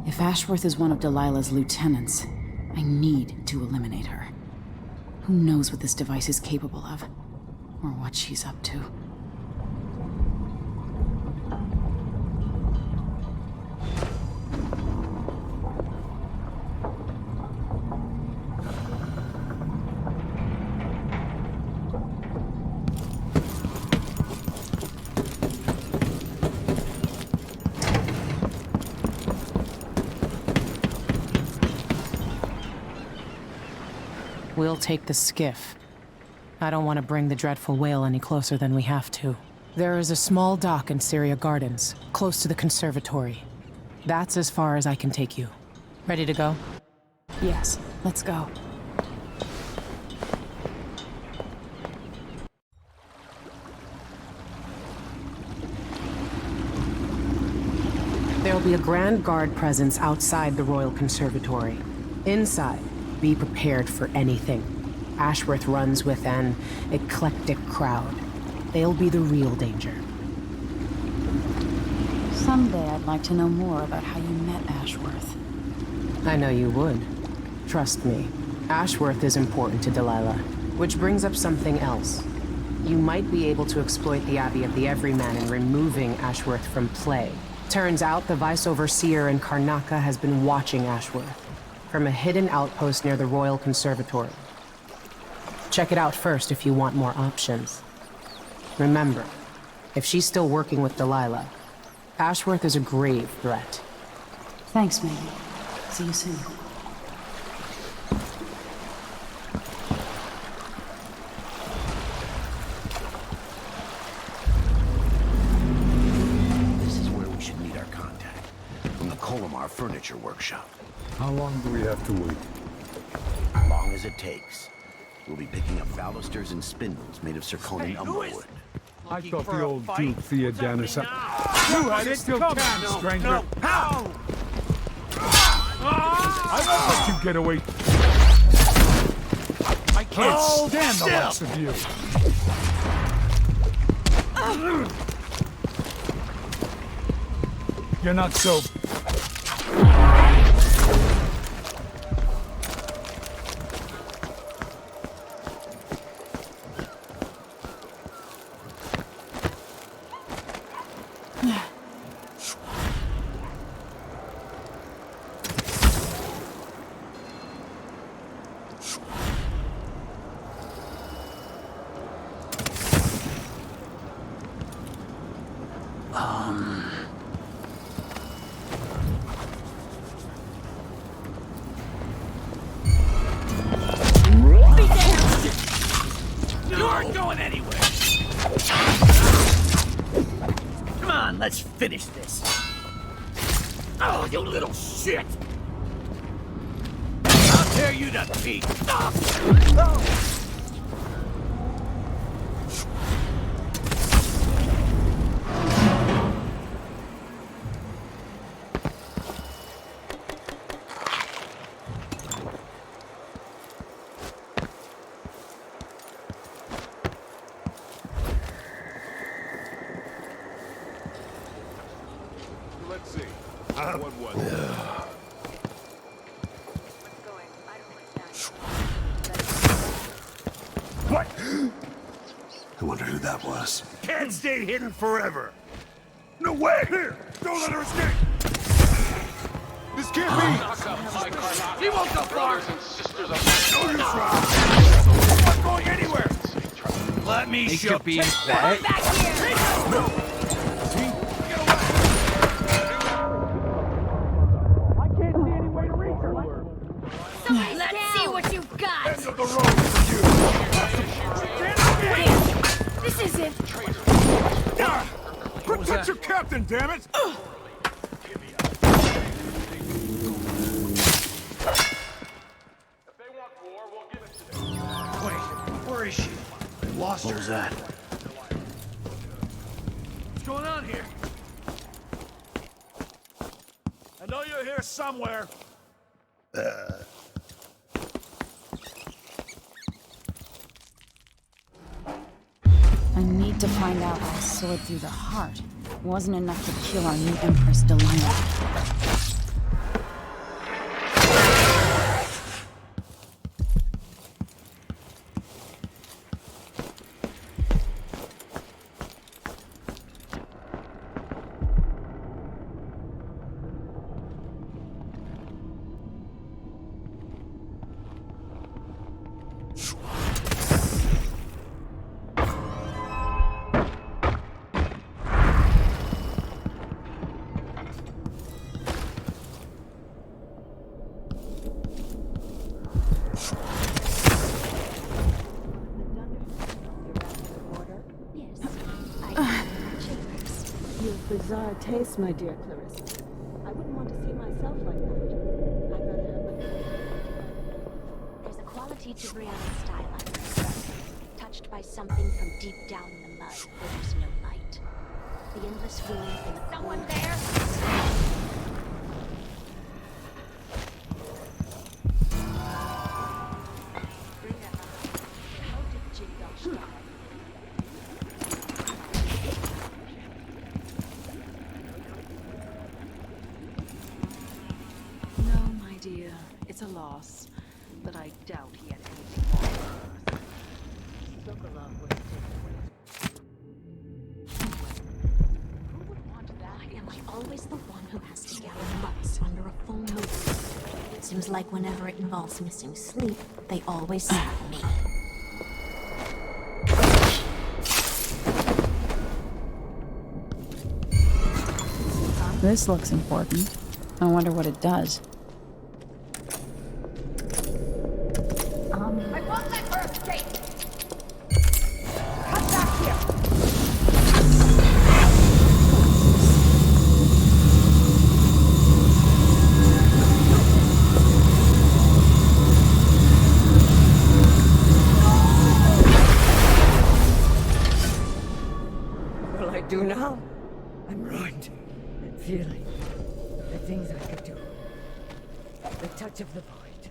If Ashworth is one of Delilah's lieutenants, I need to eliminate her. Who knows what this device is capable of, or what she's up to. We'll take the skiff. I don't want to bring the dreadful whale any closer than we have to. There is a small dock in Syria Gardens, close to the conservatory. That's as far as I can take you. Ready to go? Yes, let's go. There'll be a Grand Guard presence outside the Royal Conservatory. Inside, be prepared for anything. Ashworth runs with an eclectic crowd. They'll be the real danger. Someday I'd like to know more about how you met Ashworth. I know you would. Trust me. Ashworth is important to Delilah. Which brings up something else. You might be able to exploit the Abbey of the Everyman in removing Ashworth from play. Turns out the Vice Overseer in Karnaca has been watching Ashworth from a hidden outpost near the Royal Conservatory. Check it out first if you want more options. Remember, if she's still working with Delilah, Ashworth is a grave threat. Thanks, Maggie. See you soon. This is where we should meet our contact, from the Colomar Furniture Workshop. How long do we have to wait? Long as it takes. We'll be picking up balusters and spindles made of zirconium umberwood. I thought the old Duke Theodanis... You had it still can, stranger! No, how? I won't let you get away! I can't stand the likes of you! You're not so... finish this. Oh, you little shit! I'll tear you to pieces. Let's see. What was it? What? I wonder who that was. Can't stay hidden forever. No way! Here! Don't let her escape! This can't be! He won't go far! Brothers and sisters of No use, Rob! I'm not going anywhere! Let me Take show your beans back. Let's see what you've got. End of the road for you! This is it. Protect your captain, damn it! Wait, where is she? I lost her. What was that? What's going on here? I know you're here somewhere. I need to find out how a sword through the heart wasn't enough to kill our new Empress Delilah. You have bizarre taste, my dear Clarissa. I wouldn't want to see myself like that. I'd rather have my... There's a quality to Brianna's style I respect, touched by something from deep down in the mud where there's no light. The endless wound in the someone there? How did Jindosh die? No, my dear. It's a loss. But I doubt he had anything more on Earth. Sokolov would have taken Who would want that? Why am I always the one who has to gather mutts under a full moon? Seems like whenever it involves missing sleep, they always send me. This looks important. I wonder what it does. I won't let her escape. Come back here. What will I do now? I'm ruined. That feeling. The things I could do. The touch of the void.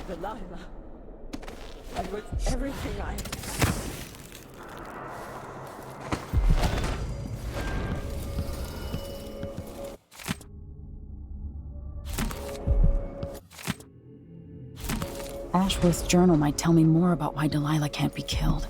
Delilah. I was everything I... Ashworth's journal might tell me more about why Delilah can't be killed.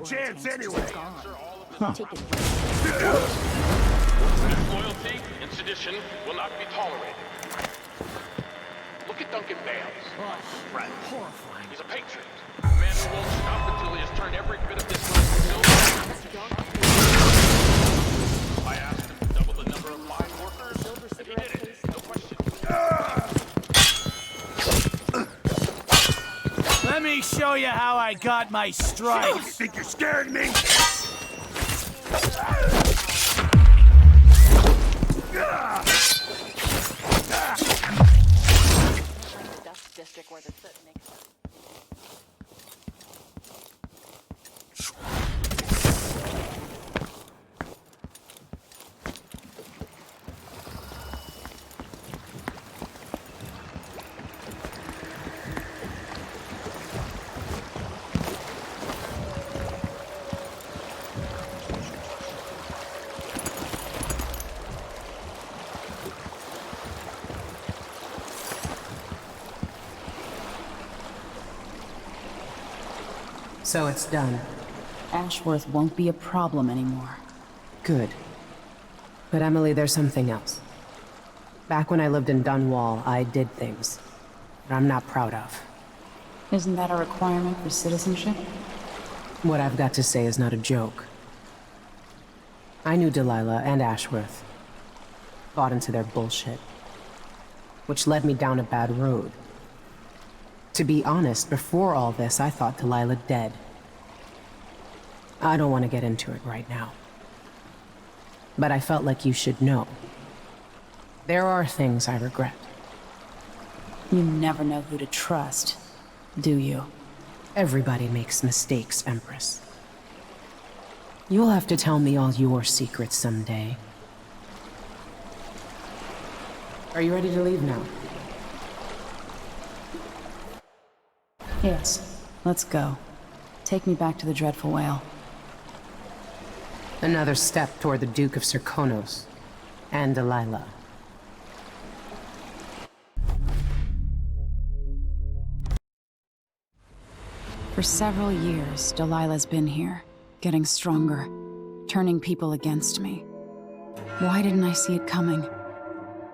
chance anyway. Disloyalty and sedition will not be tolerated. Look at Duncan Bales. Right. Horrifying. He's a patriot. A man who won't stop until he has turned every bit of this land silver. I asked him to double the number of mine workers, and he did it. No question. Let me show you how I got my stripes. You think you're scaring me? Dust district where the soot makes sense. So it's done. Ashworth won't be a problem anymore. Good. But Emily, there's something else. Back when I lived in Dunwall, I did things that I'm not proud of. Isn't that a requirement for citizenship? What I've got to say is not a joke. I knew Delilah and Ashworth. Bought into their bullshit. Which led me down a bad road. To be honest, before all this, I thought Delilah dead. I don't want to get into it right now. But I felt like you should know. There are things I regret. You never know who to trust, do you? Everybody makes mistakes, Empress. You'll have to tell me all your secrets someday. Are you ready to leave now? Yes. Let's go. Take me back to the Dreadful Whale. Another step toward the Duke of Serkonos and Delilah. For several years, Delilah's been here, getting stronger, turning people against me. Why didn't I see it coming?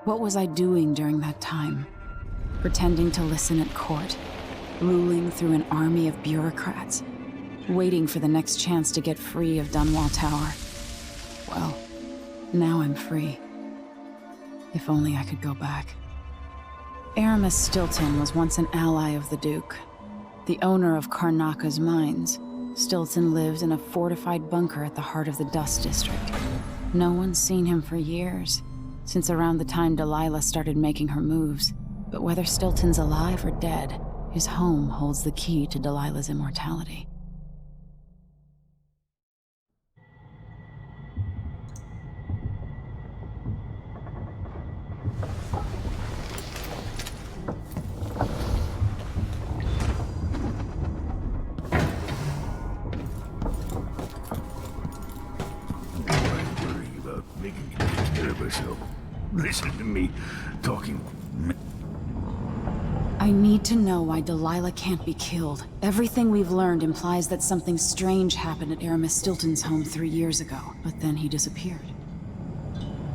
What was I doing during that time? Pretending to listen at court, ruling through an army of bureaucrats, waiting for the next chance to get free of Dunwall Tower. Well, now I'm free. If only I could go back. Aramis Stilton was once an ally of the Duke, the owner of Karnaka's mines. Stilton lived in a fortified bunker at the heart of the Dust District. No one's seen him for years, since around the time Delilah started making her moves. But whether Stilton's alive or dead, his home holds the key to Delilah's immortality. Listen to me talking. I need to know why Delilah can't be killed. Everything we've learned implies that something strange happened at Aramis Stilton's home 3 years ago, but then he disappeared.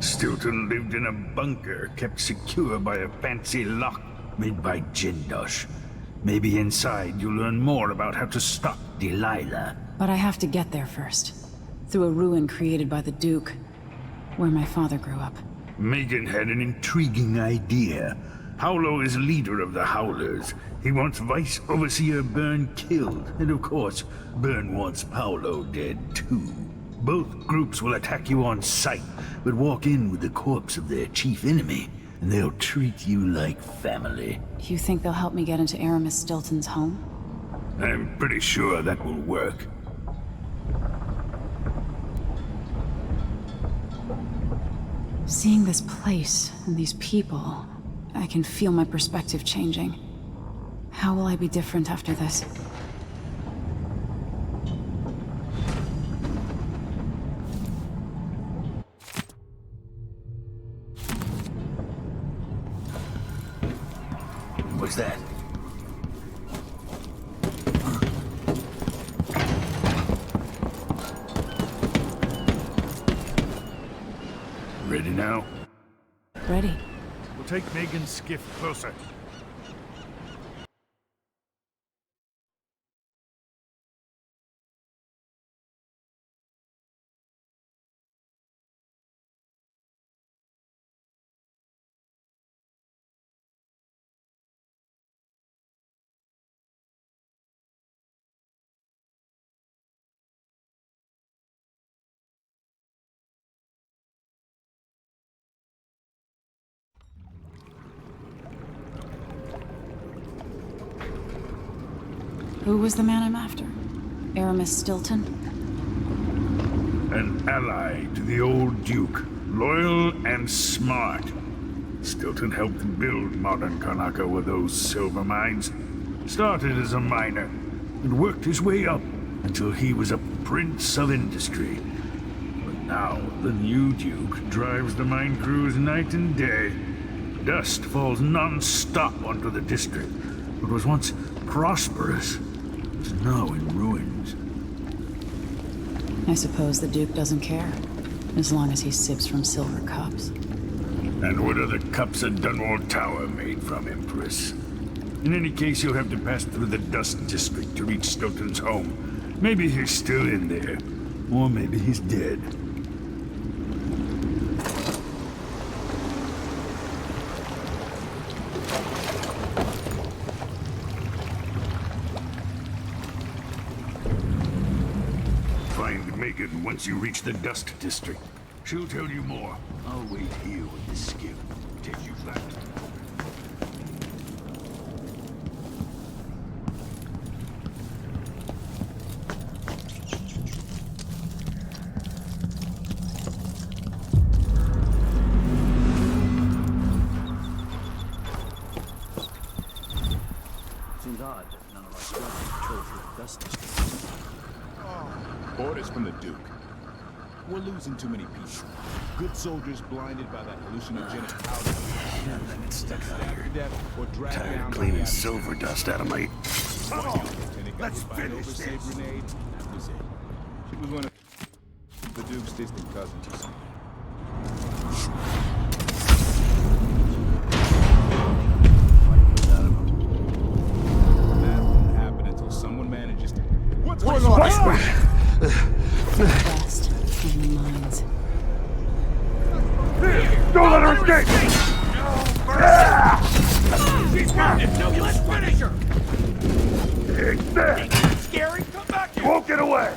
Stilton lived in a bunker kept secure by a fancy lock made by Jindosh. Maybe inside you'll learn more about how to stop Delilah. But I have to get there first. Through a ruin created by the Duke, where my father grew up. Megan had an intriguing idea. Howlo is leader of the Howlers. He wants Vice Overseer Byrne killed, and of course, Byrne wants Paolo dead too. Both groups will attack you on sight, but walk in with the corpse of their chief enemy, and they'll treat you like family. You think they'll help me get into Aramis Stilton's home? I'm pretty sure that will work. Seeing this place and these people, I can feel my perspective changing. How will I be different after this? What's that? Ready now? Ready. We'll take Megan's skiff closer. Who was the man I'm after? Aramis Stilton? An ally to the old Duke, loyal and smart. Stilton helped build modern Karnaca with those silver mines. Started as a miner, and worked his way up until he was a prince of industry. But now, the new Duke drives the mine crews night and day. Dust falls non-stop onto the district. What was once prosperous is now in ruins. I suppose the Duke doesn't care, as long as he sips from silver cups. And what are the cups of Dunwall Tower made from, Empress? In any case, you'll have to pass through the Dust District to reach Stilton's home. Maybe he's still in there, or maybe he's dead. Find Megan once you reach the Dust District. She'll tell you more. I'll wait here with the skiff. Take you back. Seems odd that none of our scouts patrol through the Dust District. Orders from the Duke. We're losing too many people. Good soldiers blinded by that hallucinogenic powder. And then it's stuck out here. Or dragged Tired down of by cleaning the silver dust out of my... Let's finish this. Grenade. That was it. She was one of the Duke's distant cousins or something. That won't happen until someone manages to... What's going on? Dust from the mines. Don't let her escape! She's wounded! No, let's finish her! It's there! Scary? Come back here! Won't get away!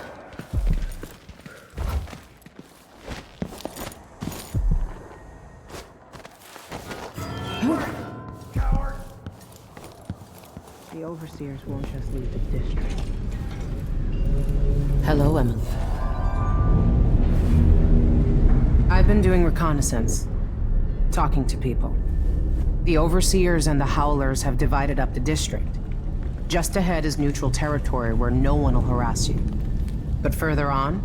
Coward! The overseers won't just leave the district. Hello, Emily. I've been doing reconnaissance, talking to people. The overseers and the howlers have divided up the district. Just ahead is neutral territory where no one will harass you. But further on,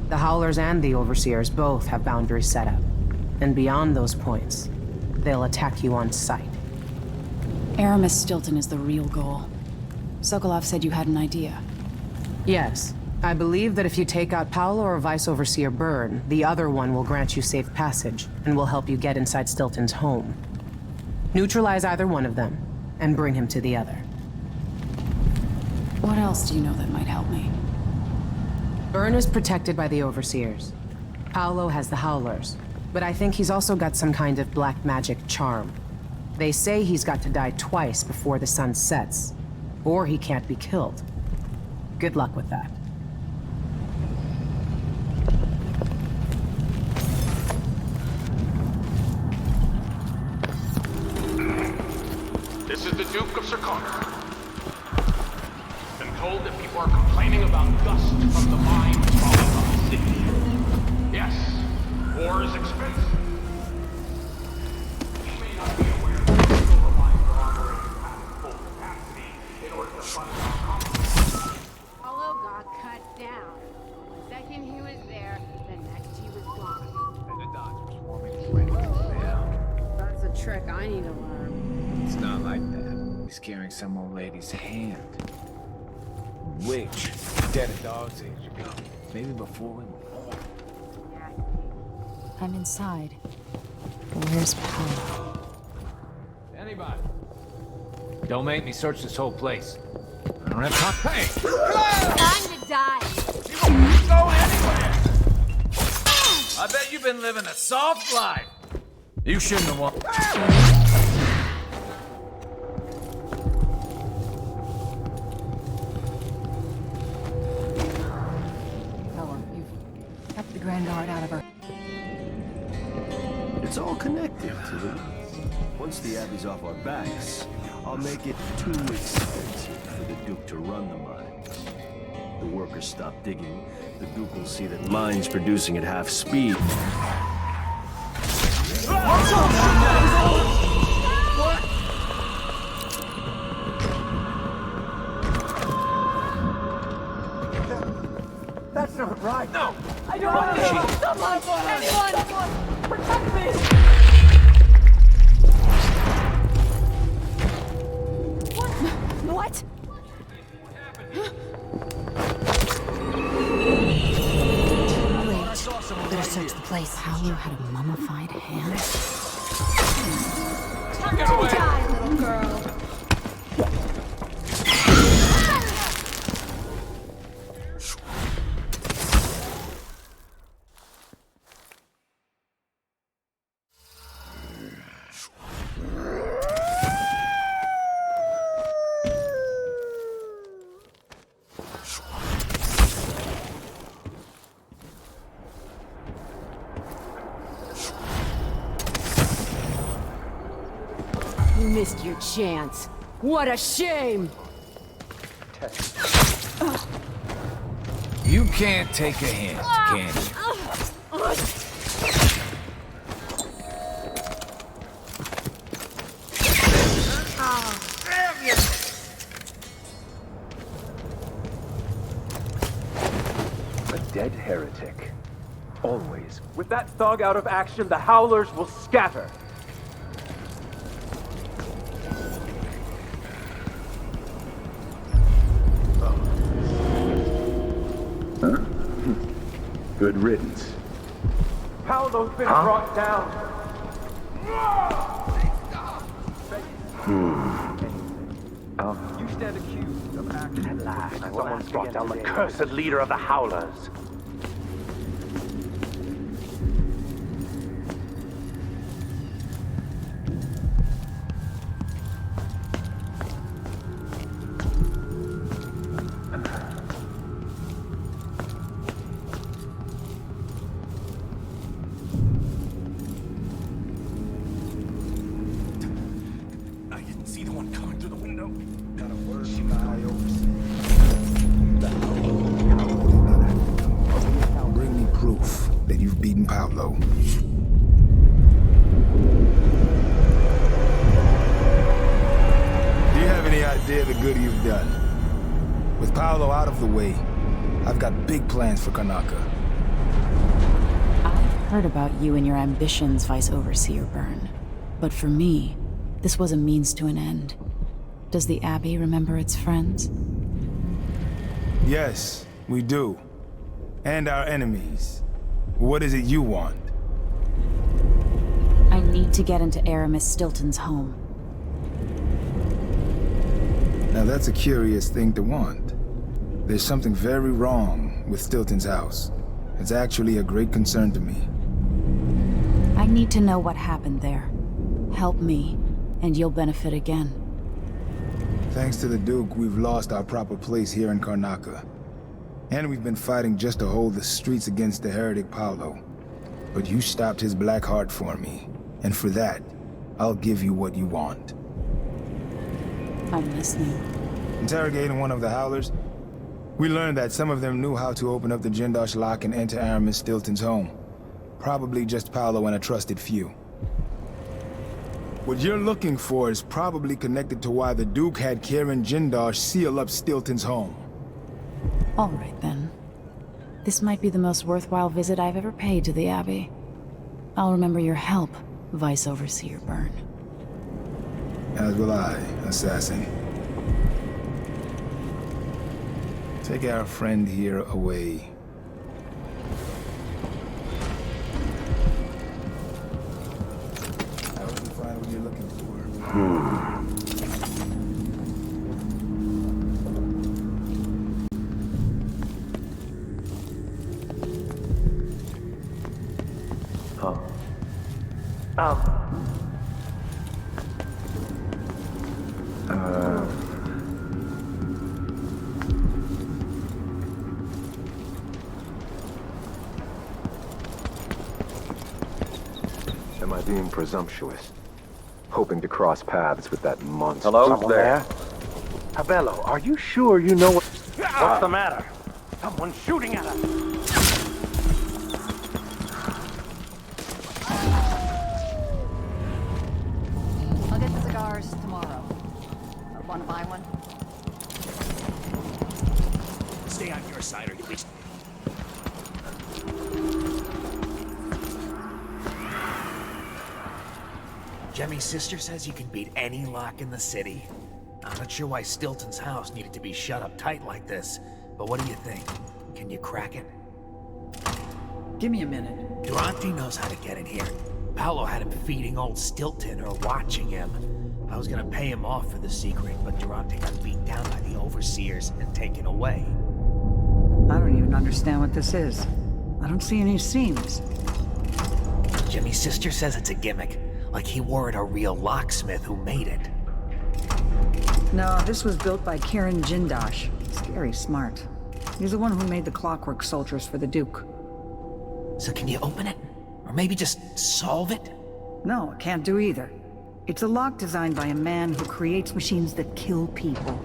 the howlers and the overseers both have boundaries set up. And beyond those points, they'll attack you on sight. Aramis Stilton is the real goal. Sokolov said you had an idea. Yes. I believe that if you take out Paolo or Vice Overseer Byrne, the other one will grant you safe passage, and will help you get inside Stilton's home. Neutralize either one of them, and bring him to the other. What else do you know that might help me? Byrne is protected by the Overseers. Paolo has the Howlers, but I think he's also got some kind of black magic charm. They say he's got to die twice before the sun sets, or he can't be killed. Good luck with that. This is the Duke of Serkonos. Been told that people are complaining about dust from the mines falling on the city. Yes, war is expensive. You may not be aware that the silver mines are operating at full capacity in order to fund our company. Paulo got cut down. The second he was there, the next he was gone. And the dogs were swarming away. Yeah. That's a trick I need to learn. It's not like that. He's carrying some old lady's hand. Which? Dead a dog's age ago. Maybe before we were born. I'm inside. Where's Paolo? Anybody? Don't make me search this whole place. I don't have time. Hey! Time to die. You won't go anywhere! I bet you've been living a soft life. You shouldn't have won. Paolo, you've kept the Grand Guard out of her. It's all connected to the... Once the Abbey's off our backs, I'll make it too expensive for the Duke to run the mines. The workers stop digging, the Duke will see that mines producing at half speed. That's not right. No! I don't want to kill someone! Anyone! Protect me! What? Wait, better search the place. Paolo had a mummified hand? Time to die, little girl. You missed your chance. What a shame! You can't take a hint, can you? Damn you! A dead heretic. Always. With that thug out of action, the Howlers will scatter. Good riddance. Paolo's been brought down. You stand accused of acting. At last, someone's brought down the cursed leader of the Howlers. Bring me proof that you've beaten Paolo. Do you have any idea the good you've done? With Paolo out of the way, I've got big plans for Karnaca. I've heard about you and your ambitions, Vice Overseer Byrne. But for me, this was a means to an end. Does the Abbey remember its friends? Yes, we do. And our enemies. What is it you want? I need to get into Aramis Stilton's home. Now that's a curious thing to want. There's something very wrong with Stilton's house. It's actually a great concern to me. I need to know what happened there. Help me, and you'll benefit again. Thanks to the Duke, we've lost our proper place here in Karnaca. And we've been fighting just to hold the streets against the heretic Paolo. But you stopped his black heart for me. And for that, I'll give you what you want. I'm listening. Interrogating one of the Howlers, we learned that some of them knew how to open up the Jindosh lock and enter Aramis Stilton's home. Probably just Paolo and a trusted few. What you're looking for is probably connected to why the Duke had Karen Jindosh seal up Stilton's home. All right, then. This might be the most worthwhile visit I've ever paid to the Abbey. I'll remember your help, Vice Overseer Byrne. As will I, assassin. Take our friend here away. Am I being presumptuous? Hoping to cross paths with that monster? Hello? Who's there? Abello, are you sure you know what... What's the matter? Someone's shooting at us. I'll get the cigars tomorrow. Want to buy one? Stay on your side or you be... Jemmy's sister says you can beat any lock in the city. I'm not sure why Stilton's house needed to be shut up tight like this, but what do you think? Can you crack it? Give me a minute. Durante knows how to get in here. Paolo had him feeding old Stilton or watching him. I was gonna pay him off for the secret, but Durante got beat down by the overseers and taken away. I don't even understand what this is. I don't see any seams. Jimmy's sister says it's a gimmick, like he weren't a real locksmith who made it. No, this was built by Kieran Jindosh. Scary smart. He's the one who made the clockwork soldiers for the Duke. So can you open it? Or maybe just solve it? No, I can't do either. It's a lock designed by a man who creates machines that kill people.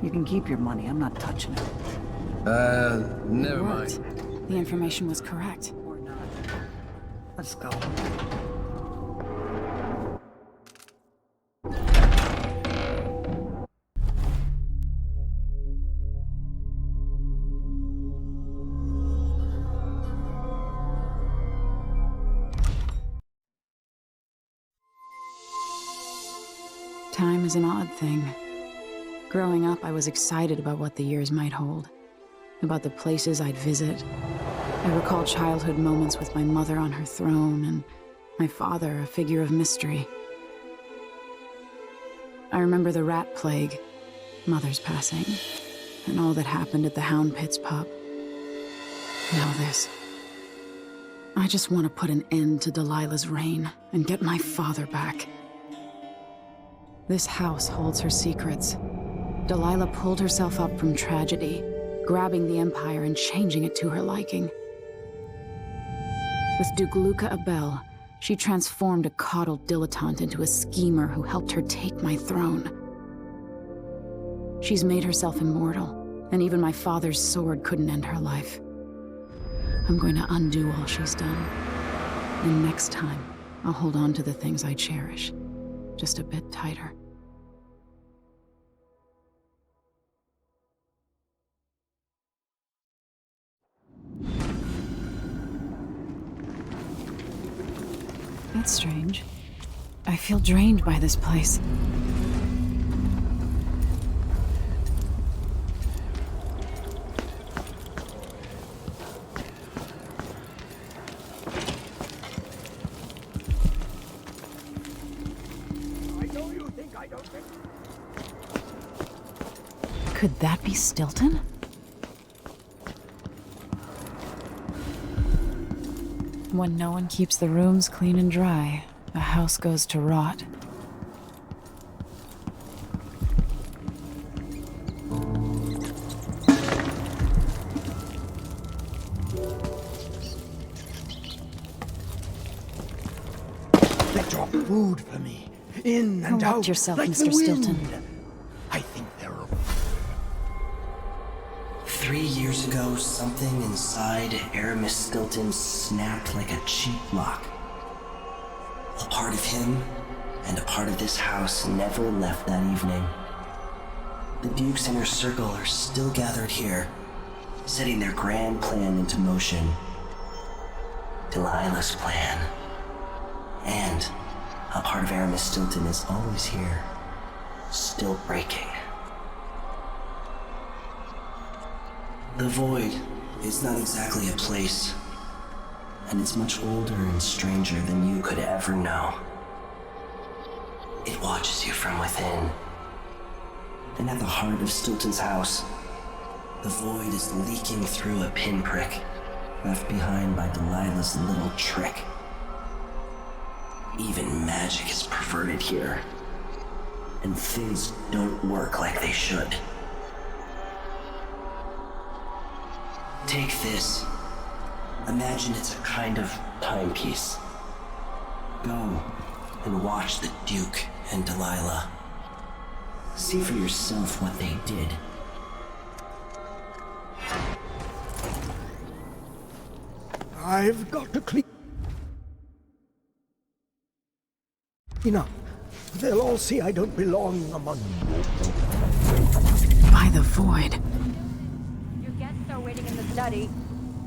You can keep your money, I'm not touching it. Never mind. The information was correct. Or not. Let's go. Time is an odd thing. Growing up, I was excited about what the years might hold, about the places I'd visit. I recall childhood moments with my mother on her throne and my father, a figure of mystery. I remember the rat plague, Mother's passing, and all that happened at the Hound Pits pub. Now this. I just want to put an end to Delilah's reign and get my father back. This house holds her secrets. Delilah pulled herself up from tragedy, grabbing the Empire and changing it to her liking. With Duke Luca Abel, she transformed a coddled dilettante into a schemer who helped her take my throne. She's made herself immortal, and even my father's sword couldn't end her life. I'm going to undo all she's done. And next time, I'll hold on to the things I cherish, just a bit tighter. That's strange. I feel drained by this place. Could that be Stilton? When no one keeps the rooms clean and dry, a house goes to rot. They drop food for me, in and Collect out, yourself, like Mr. the wind. Stilton. I think they're... 3 years ago, something inside Aramis Stilton snapped like a cheap lock. A part of him and a part of this house never left that evening. The Duke's inner circle are still gathered here, setting their grand plan into motion. Delilah's plan. And a part of Aramis Stilton is always here, still breaking. The Void is not exactly a place, and it's much older and stranger than you could ever know. It watches you from within. And at the heart of Stilton's house, the Void is leaking through a pinprick left behind by Delilah's little trick. Even magic is perverted here. And things don't work like they should. Take this. Imagine it's a kind of timepiece. Go and watch the Duke and Delilah. See for yourself what they did. I've got to clean up. They'll all see I don't belong among you. By the void. Your guests are waiting in the study.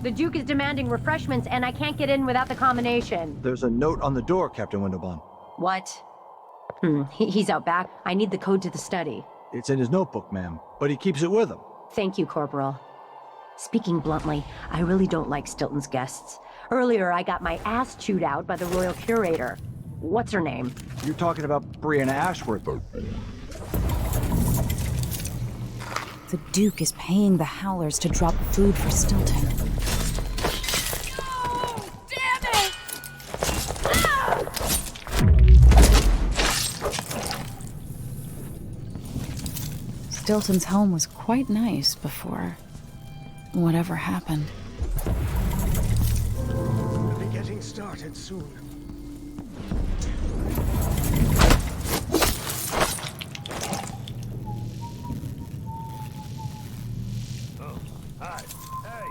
The Duke is demanding refreshments, and I can't get in without the combination. There's a note on the door, Captain Windelbaum. What? He's out back. I need the code to the study. It's in his notebook, ma'am, but he keeps it with him. Thank you, Corporal. Speaking bluntly, I really don't like Stilton's guests. Earlier, I got my ass chewed out by the Royal Curator. What's her name? You're talking about Brianna Ashworth. The Duke is paying the Howlers to drop food for Stilton. Oh, damn it! Stilton's home was quite nice before whatever happened. We'll be getting started soon. Oh, hi. Hey.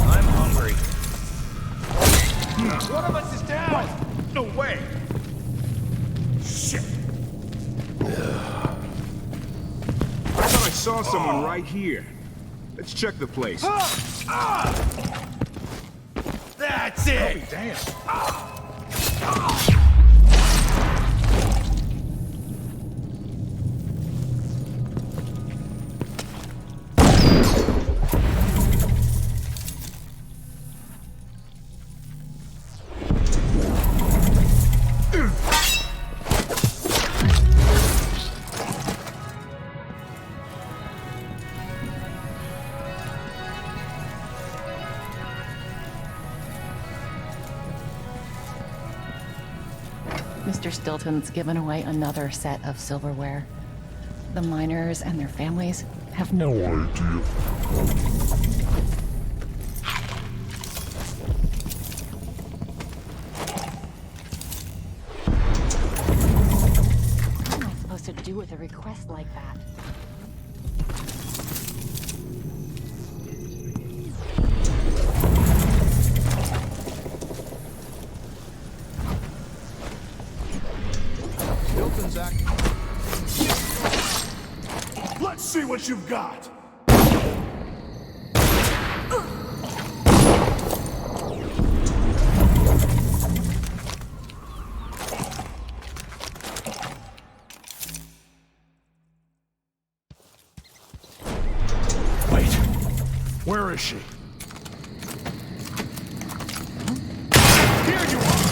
I'm hungry. One of us is down! What? No way! Shit! I thought I saw someone right here. Let's check the place. That's it! Damn. Mr. Stilton's given away another set of silverware. The miners and their families have no idea. What am I supposed to do with a request like that? Stilton's acting. Let's see what you've got. Wait. Where is she? Here you are!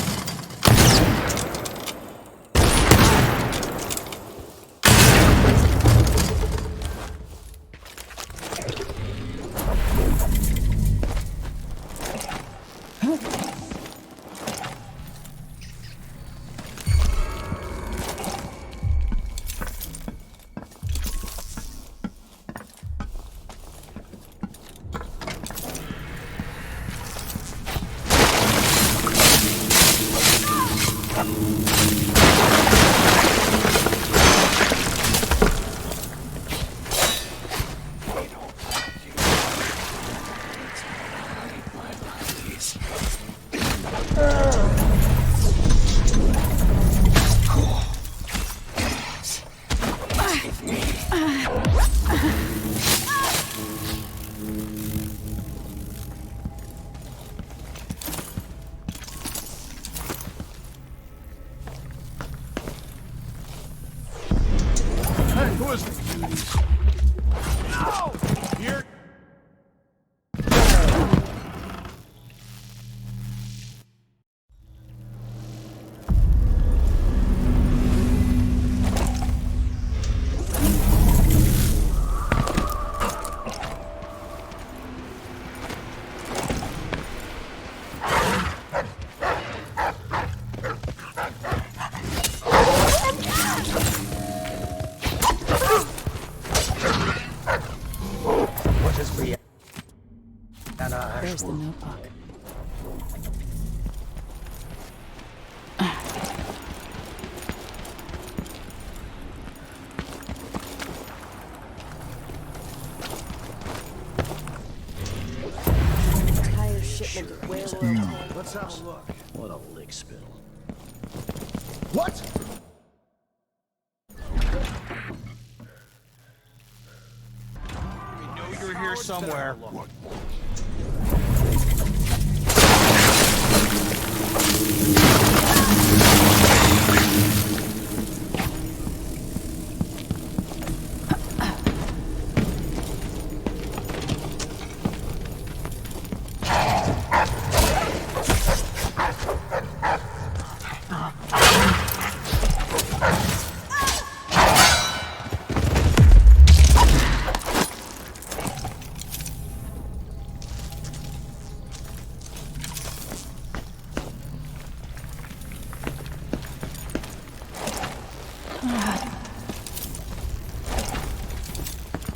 Hey, who is this? No! Here. There's the notebook. Entire shipment of whale oil. Let's have a look. What a lick spill. What? We know you're here somewhere.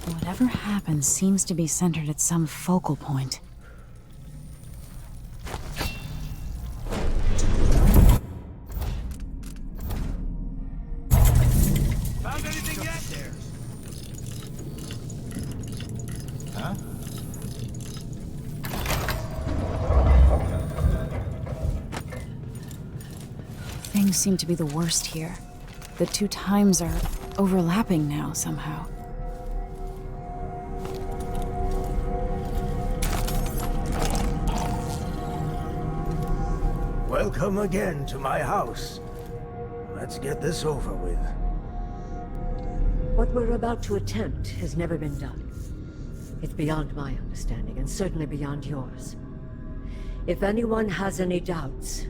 Whatever happens seems to be centered at some focal point. Found anything yet? Huh? Things seem to be the worst here. The two times are overlapping now somehow. Welcome again to my house. Let's get this over with. What we're about to attempt has never been done. It's beyond my understanding, and certainly beyond yours. If anyone has any doubts,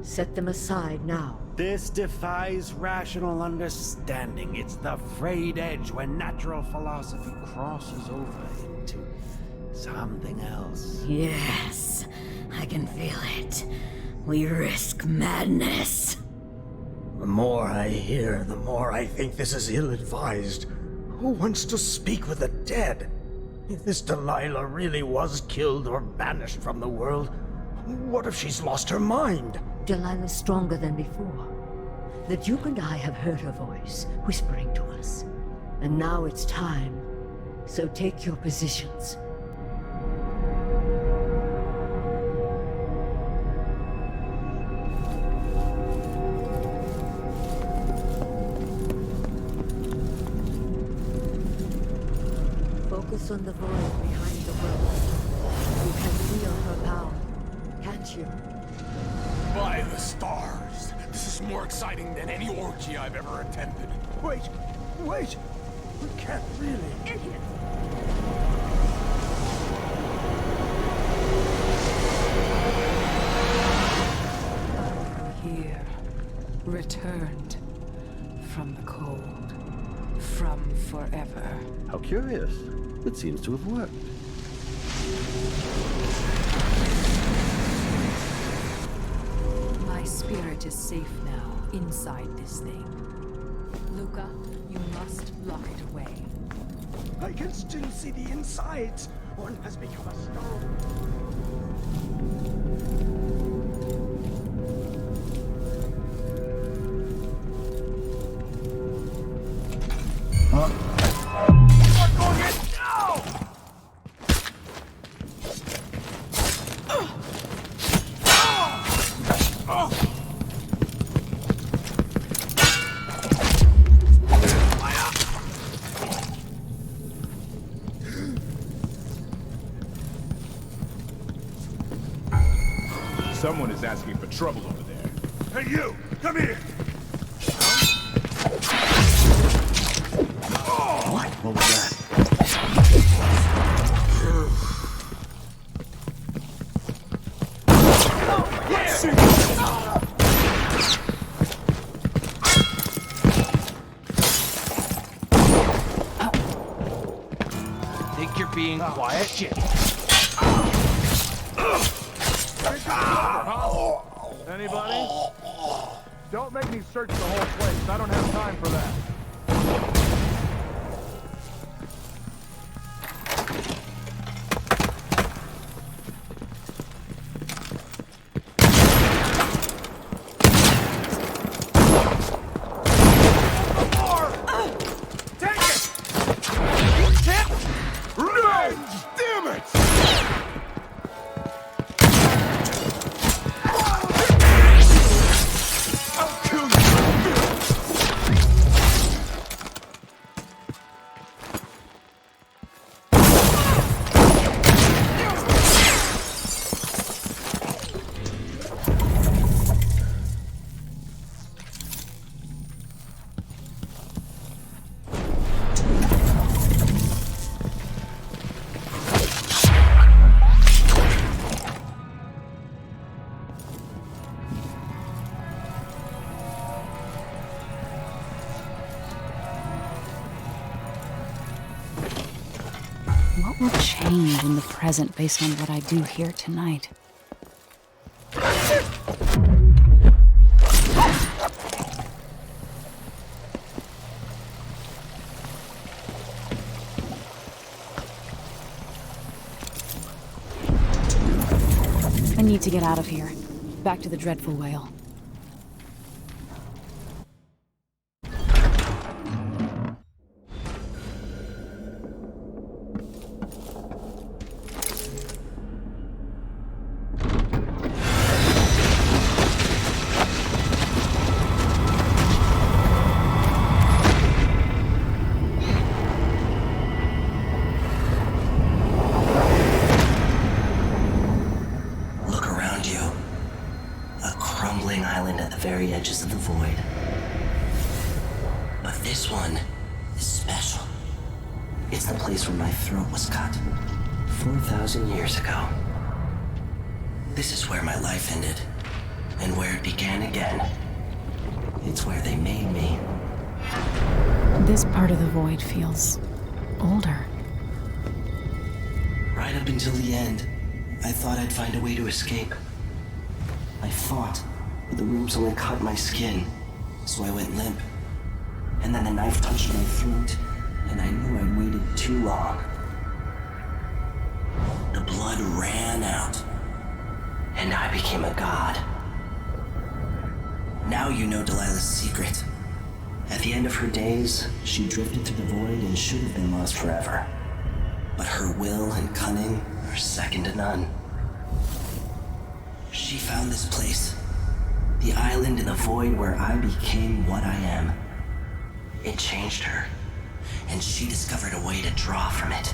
set them aside now. This defies rational understanding. It's the frayed edge when natural philosophy crosses over into something else. Yes, I can feel it. We risk madness. The more I hear, the more I think this is ill-advised. Who wants to speak with the dead? If this Delilah really was killed or banished from the world, what if she's lost her mind? Delilah's stronger than before. The Duke and I have heard her voice, whispering to us. And now it's time. So take your positions. Focus on the void behind the world. You can feel her power, can't you? By the stars, this is more exciting than any orgy I've ever attended. Wait! We can't really... Idiot! Here, returned from the cold, from forever. How curious. It seems to have worked. My spirit is safe now, inside this thing. Luca, you must lock it away. I can still see the insides. One has become a stone. Someone is asking for trouble over there. Hey, you! Come here! What was that? Think you're being quiet? Shit. Anybody? Don't make me search the whole place. I don't have time for that. will change in the present based on what I do here tonight. I need to get out of here. Back to the dreadful whale. Very edges of the void. But this one is special. It's the place where my throat was cut 4,000 years ago. This is where my life ended, and where it began again. It's where they made me. This part of the void feels older. Right up until the end, I thought I'd find a way to escape. I fought. The rooms only cut my skin, so I went limp. And then the knife touched my throat, and I knew I'd waited too long. The blood ran out, and I became a god. Now you know Delilah's secret. At the end of her days, she drifted through the void and should have been lost forever. But her will and cunning are second to none. She found this place. The island in the void where I became what I am. It changed her, and she discovered a way to draw from it,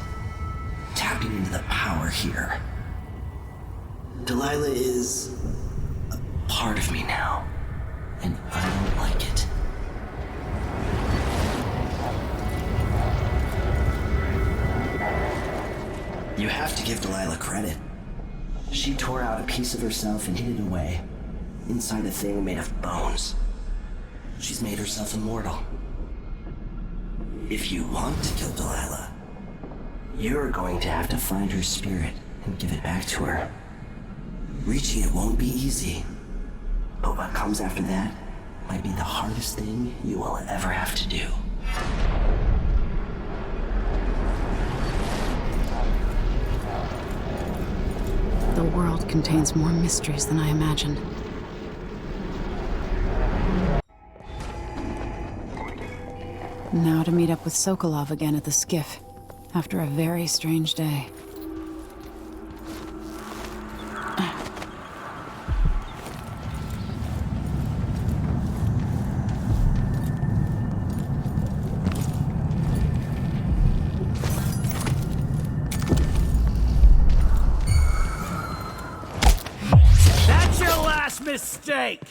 tapping into the power here. Delilah is a part of me now, and I don't like it. You have to give Delilah credit. She tore out a piece of herself and hid it away. Inside a thing made of bones. She's made herself immortal. If you want to kill Delilah, you're going to have to find her spirit and give it back to her. Reaching it won't be easy, but what comes after that might be the hardest thing you will ever have to do. The world contains more mysteries than I imagined. Now to meet up with Sokolov again at the skiff, after a very strange day. That's your last mistake!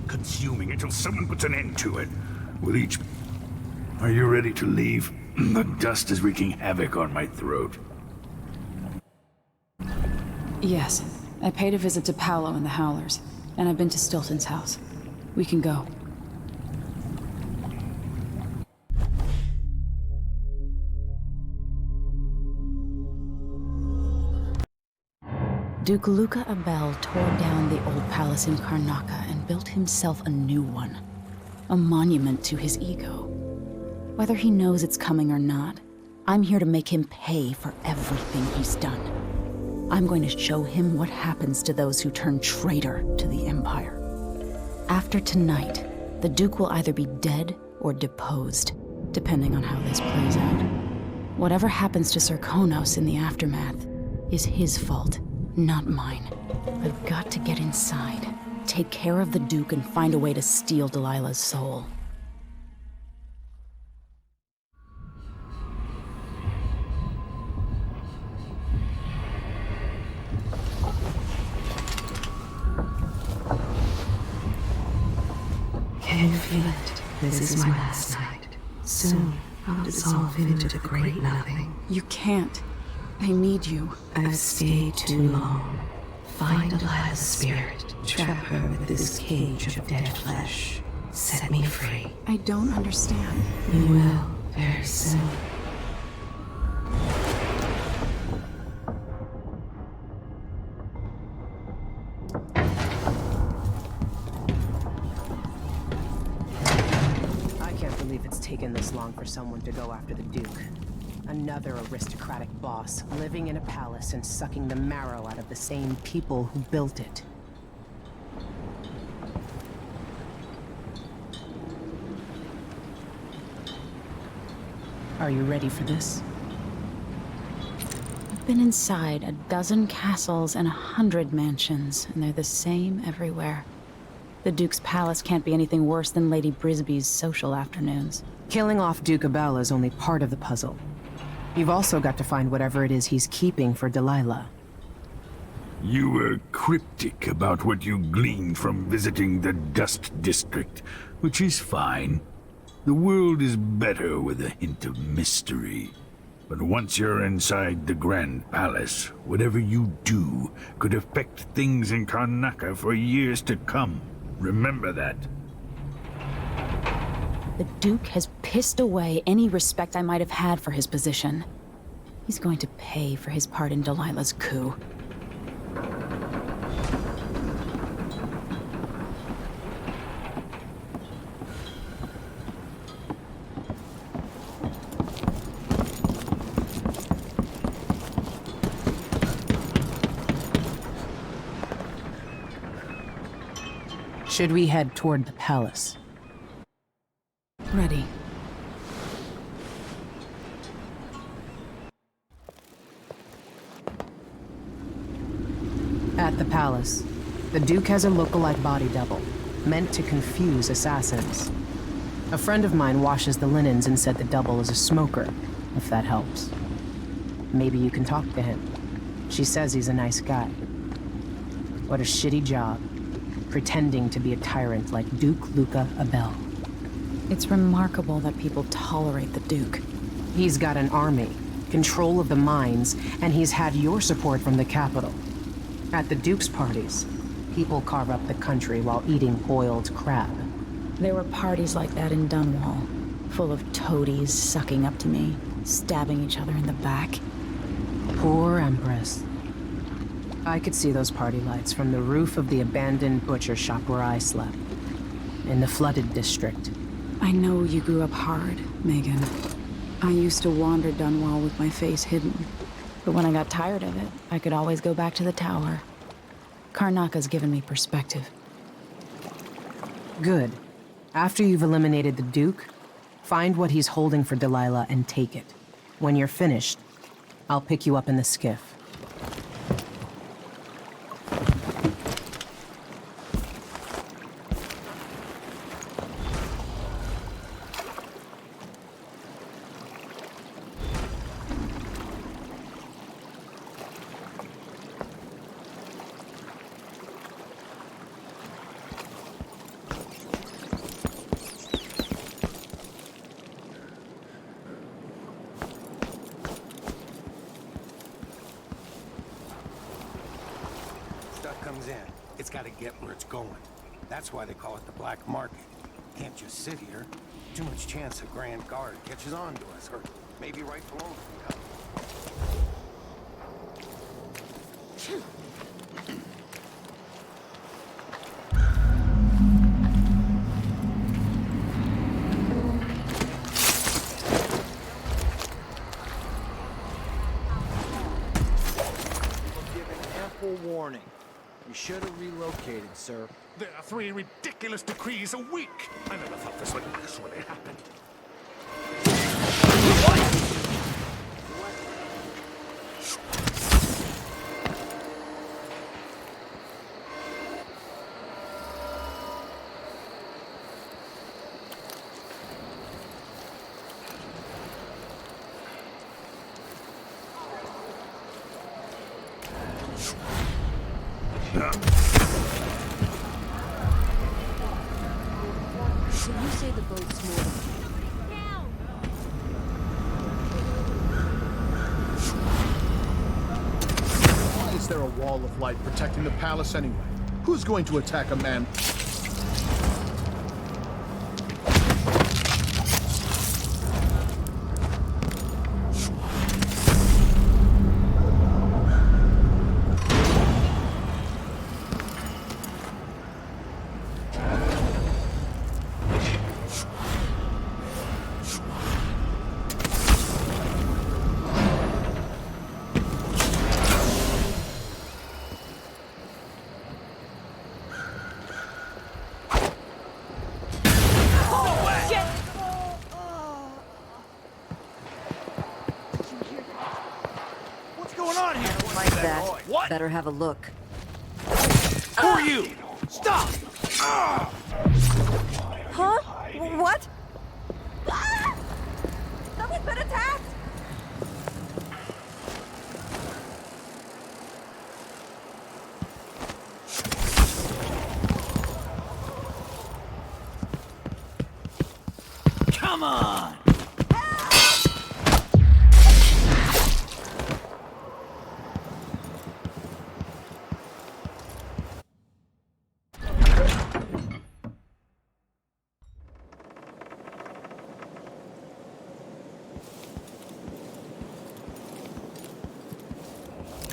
Consuming until someone puts an end to it. With each... Are you ready to leave? The dust is wreaking havoc on my throat. Yes. I paid a visit to Paolo and the Howlers, and I've been to Stilton's house. We can go. Duke Luca Abel tore down the old palace in Karnaca and built himself a new one. A monument to his ego. Whether he knows it's coming or not, I'm here to make him pay for everything he's done. I'm going to show him what happens to those who turn traitor to the Empire. After tonight, the Duke will either be dead or deposed, depending on how this plays out. Whatever happens to Sir Konos in the aftermath, is his fault, not mine. I've got to get inside, take care of the Duke, and find a way to steal Delilah's soul. Can you feel it? This is my last night. Soon, I'll dissolve into the great nothing. You can't. I need you. I've stayed too long. Find Delilah's spirit. Trap her with this cage of dead flesh. Set me free. I don't understand. You will, very soon. I can't believe it's taken this long for someone to go after the Duke. Another aristocratic boss, living in a palace and sucking the marrow out of the same people who built it. Are you ready for this? I've been inside a dozen castles and 100 mansions, and they're the same everywhere. The Duke's palace can't be anything worse than Lady Brisby's social afternoons. Killing off Duke Abel is only part of the puzzle. You've also got to find whatever it is he's keeping for Delilah. You were cryptic about what you gleaned from visiting the Dust District, which is fine. The world is better with a hint of mystery. But once you're inside the Grand Palace, whatever you do could affect things in Karnaca for years to come. Remember that. The Duke has pissed away any respect I might have had for his position. He's going to pay for his part in Delilah's coup. Should we head toward the palace? Ready. At the palace, the Duke has a lookalike body double, meant to confuse assassins. A friend of mine washes the linens and said the double is a smoker, if that helps. Maybe you can talk to him. She says he's a nice guy. What a shitty job, pretending to be a tyrant like Duke Luca Abel. It's remarkable that people tolerate the Duke. He's got an army, control of the mines, and he's had your support from the capital. At the Duke's parties, people carve up the country while eating boiled crab. There were parties like that in Dunwall, full of toadies sucking up to me, stabbing each other in the back. Poor Empress. I could see those party lights from the roof of the abandoned butcher shop where I slept, in the flooded district. I know you grew up hard, Megan. I used to wander Dunwall with my face hidden. But when I got tired of it, I could always go back to the tower. Karnaca's given me perspective. Good. After you've eliminated the Duke, find what he's holding for Delilah and take it. When you're finished, I'll pick you up in the skiff. Comes in, it's got to get where it's going. That's why they call it the black market. Can't just sit here. Too much chance a Grand Guard catches on to us, or maybe right below us. Ample warning. You should have relocated, sir. There are 3 ridiculous decrees a week. I never thought this would actually happen. So you say the boat's more than... Why is there a wall of light protecting the palace anyway? Who's going to attack a man? Better have a look. Who are you? Stop! Huh? What? Someone's been attacked! Come on!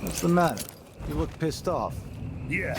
What's the matter? You look pissed off. Yeah.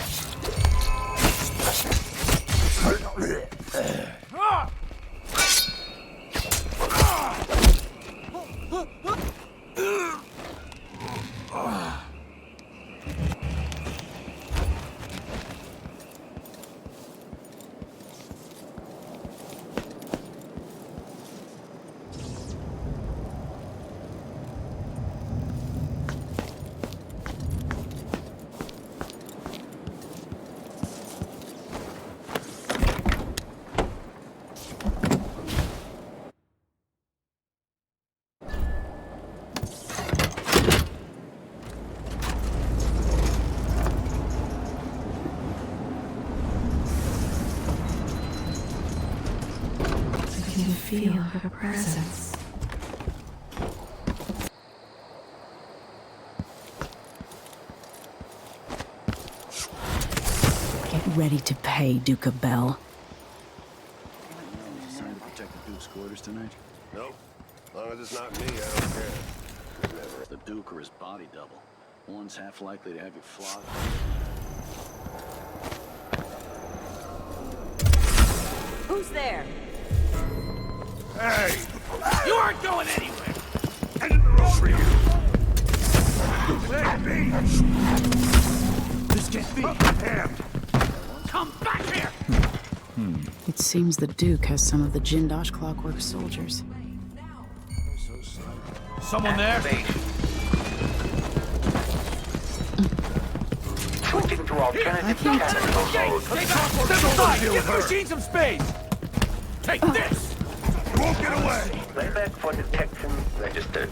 I can feel her presence. Get ready to pay, Duke of Bell. Trying to protect the Duke's quarters tonight? Nope. As long as it's not me, I don't care. The Duke or his body double. One's half likely to have you flogged. Who's there? Hey! You aren't going anywhere! End of the road for you! Let me! This can't be! Damn! Come back here! It seems the Duke has some of the Jindosh clockwork soldiers. Someone there? Switching to alternative mechanical mode. Step aside! Give the machine some space! Take this! You won't get away! Playback for detection registered.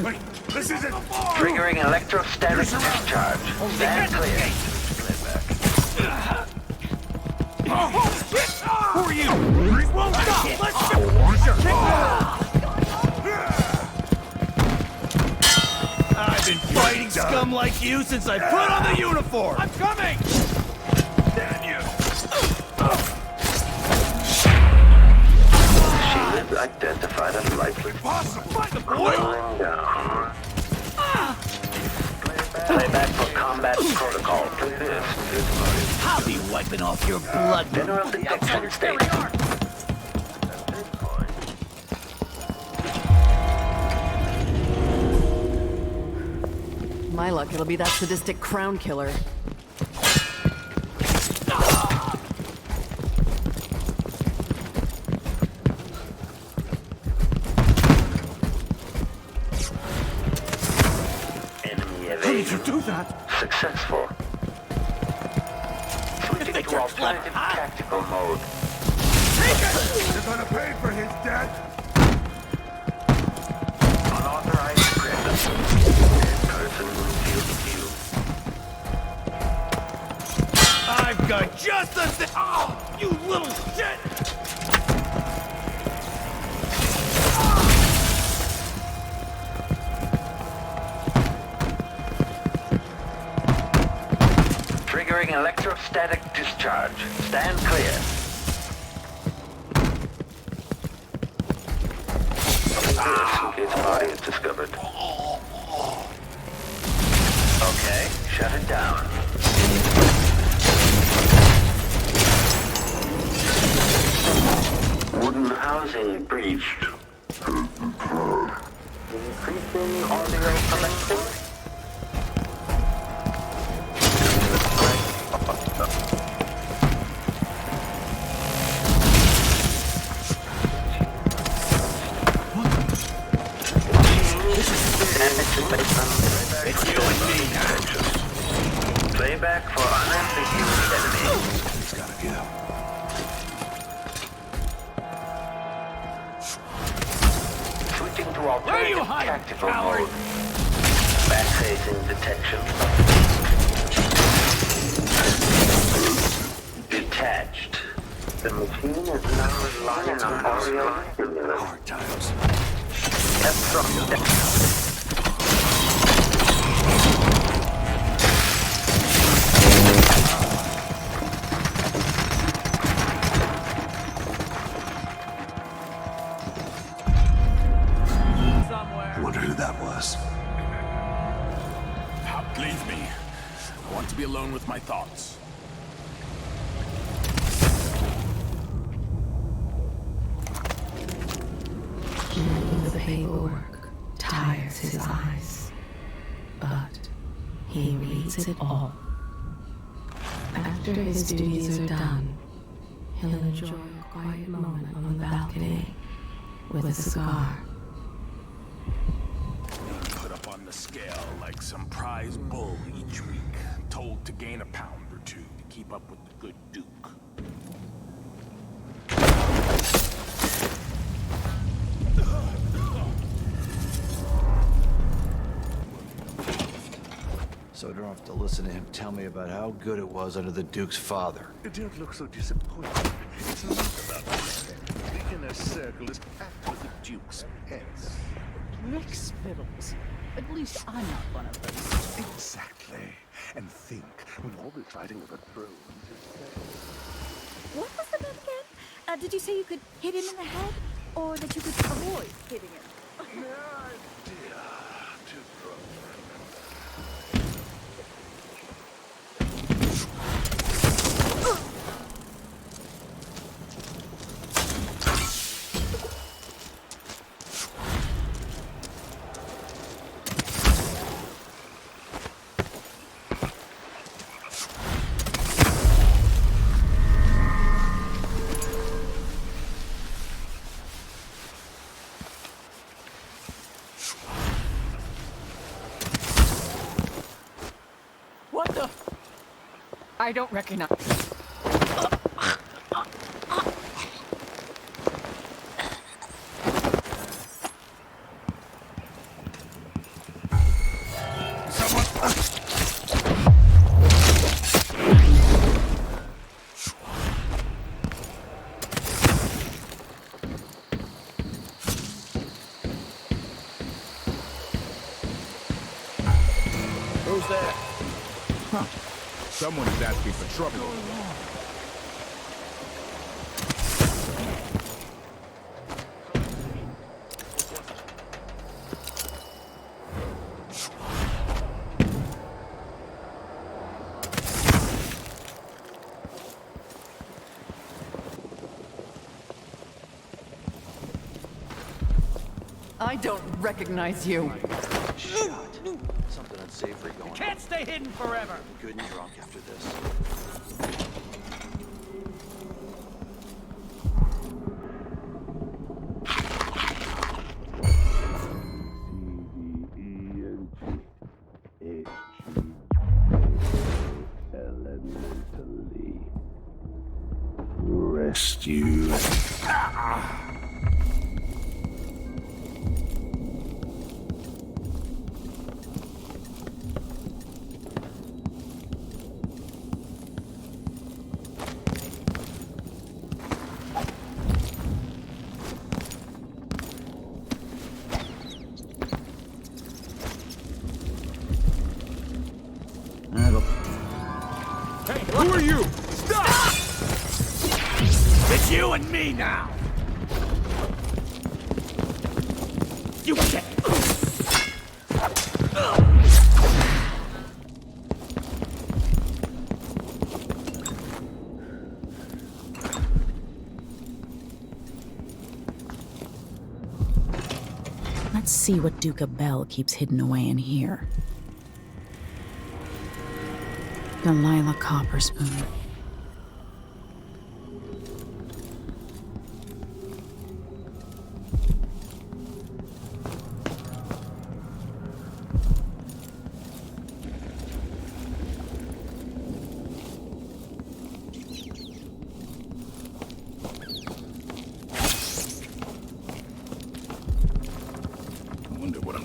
Wait, this isn't... Triggering electrostatic discharge. Stand clear. Playback. Who are you? We won't stop! Let's go! I've been fighting scum like you since I put on the uniform! I'm coming! Damn you! Shield identified as likely. Find the boy! Down. Playback for combat protocol. I'll be wiping off your blood. General detection state. My luck, it'll be that sadistic crown killer. Enemy How did you evasion. do that? Successful. Switching to alternative tactical mode. You're gonna pay for his death! Unauthorized presence. Dead person in field of view. shotgun just the same. Oh, you little shit! Triggering electrostatic discharge. Stand clear. Its body is discovered. Okay, shut it down. Wooden housing breached. Increasing audio collection. It's you and me now. Playback for unambiguous enemy. It's gotta go. Switching to alternative tactical mode. Back-facing detection. Detached. The machine is now relying on audio stimulus. Hard times. I wonder who that was. Leave me. I want to be alone with my thoughts. The paperwork tires his eyes, but he reads it all. After his duties are done, he'll enjoy a quiet moment on the balcony with a cigar. Put up on the scale like some prize bull each week, told to gain a pound or two to keep up with the good Duke. So I don't have to listen to him tell me about how good it was under the Duke's father. Don't look so disappointed. It's not about this. The inner circle is packed with the Duke's pets. Rick Spittles. At least I'm not one of those. Exactly. And think, with all this fighting of a throne to say. What was the bet again? Did you say you could hit him in the head? Or that you could avoid hitting him? What the? I don't recognize. Who's there? Huh. Someone is asking for trouble. I don't recognize you. Shot. Something unsavory going on. Can't stay hidden forever. Good and drunk after this. Elementally. Rest you. me now! You get... Let's see what Duke Bell keeps hidden away in here. Delilah Copperspoon.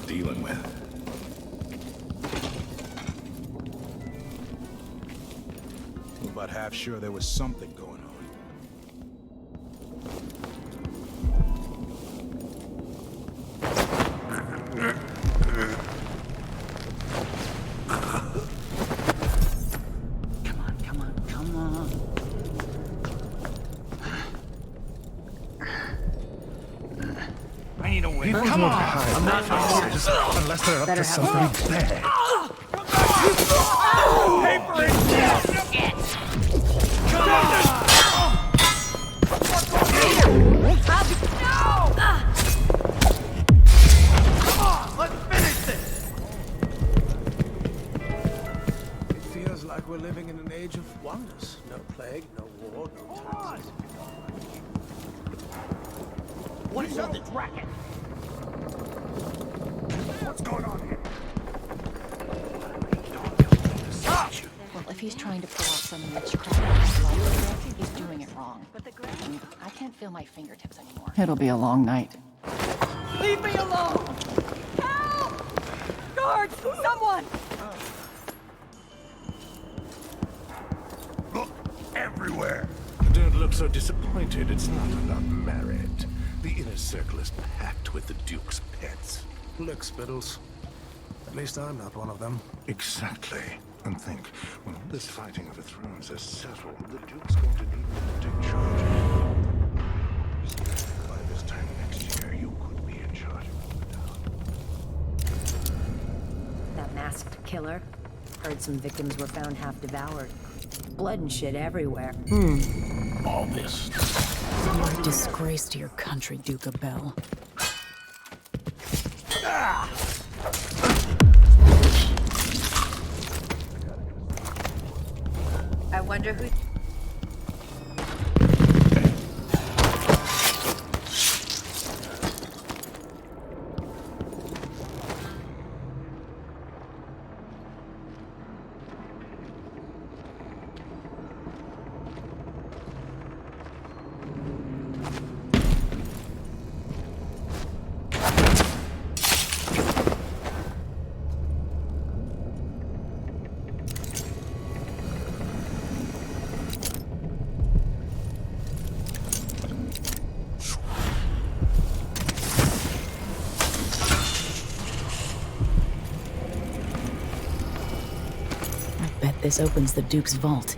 Dealing with. I'm about half sure there was something going on. Come on. I need a way. Come on! I'm not just unless they're up to something bad. Paper it down! Come on! Come on, let's finish this! It feels like we're living in an age of wonders. No plague, no war, no taxes. What is all this racket? What's going on here? Well, if he's trying to pull off some witchcraft, he's doing it wrong. I can't feel my fingertips anymore. It'll be a long night. Leave me alone! Help! Guards! Someone! Look everywhere. Don't look so disappointed. It's not about merit. The inner circle is packed with the Duke's pets. Look, Spittles. At least I'm not one of them. Exactly. And think, when all this fighting over thrones is settled, the Duke's going to need me to take charge. By this time next year, you could be in charge of the town. That masked killer? Heard some victims were found half devoured. Blood and shit everywhere. All this. You're a disgrace to your country, Duke Bell. I wonder who... This opens the Duke's vault.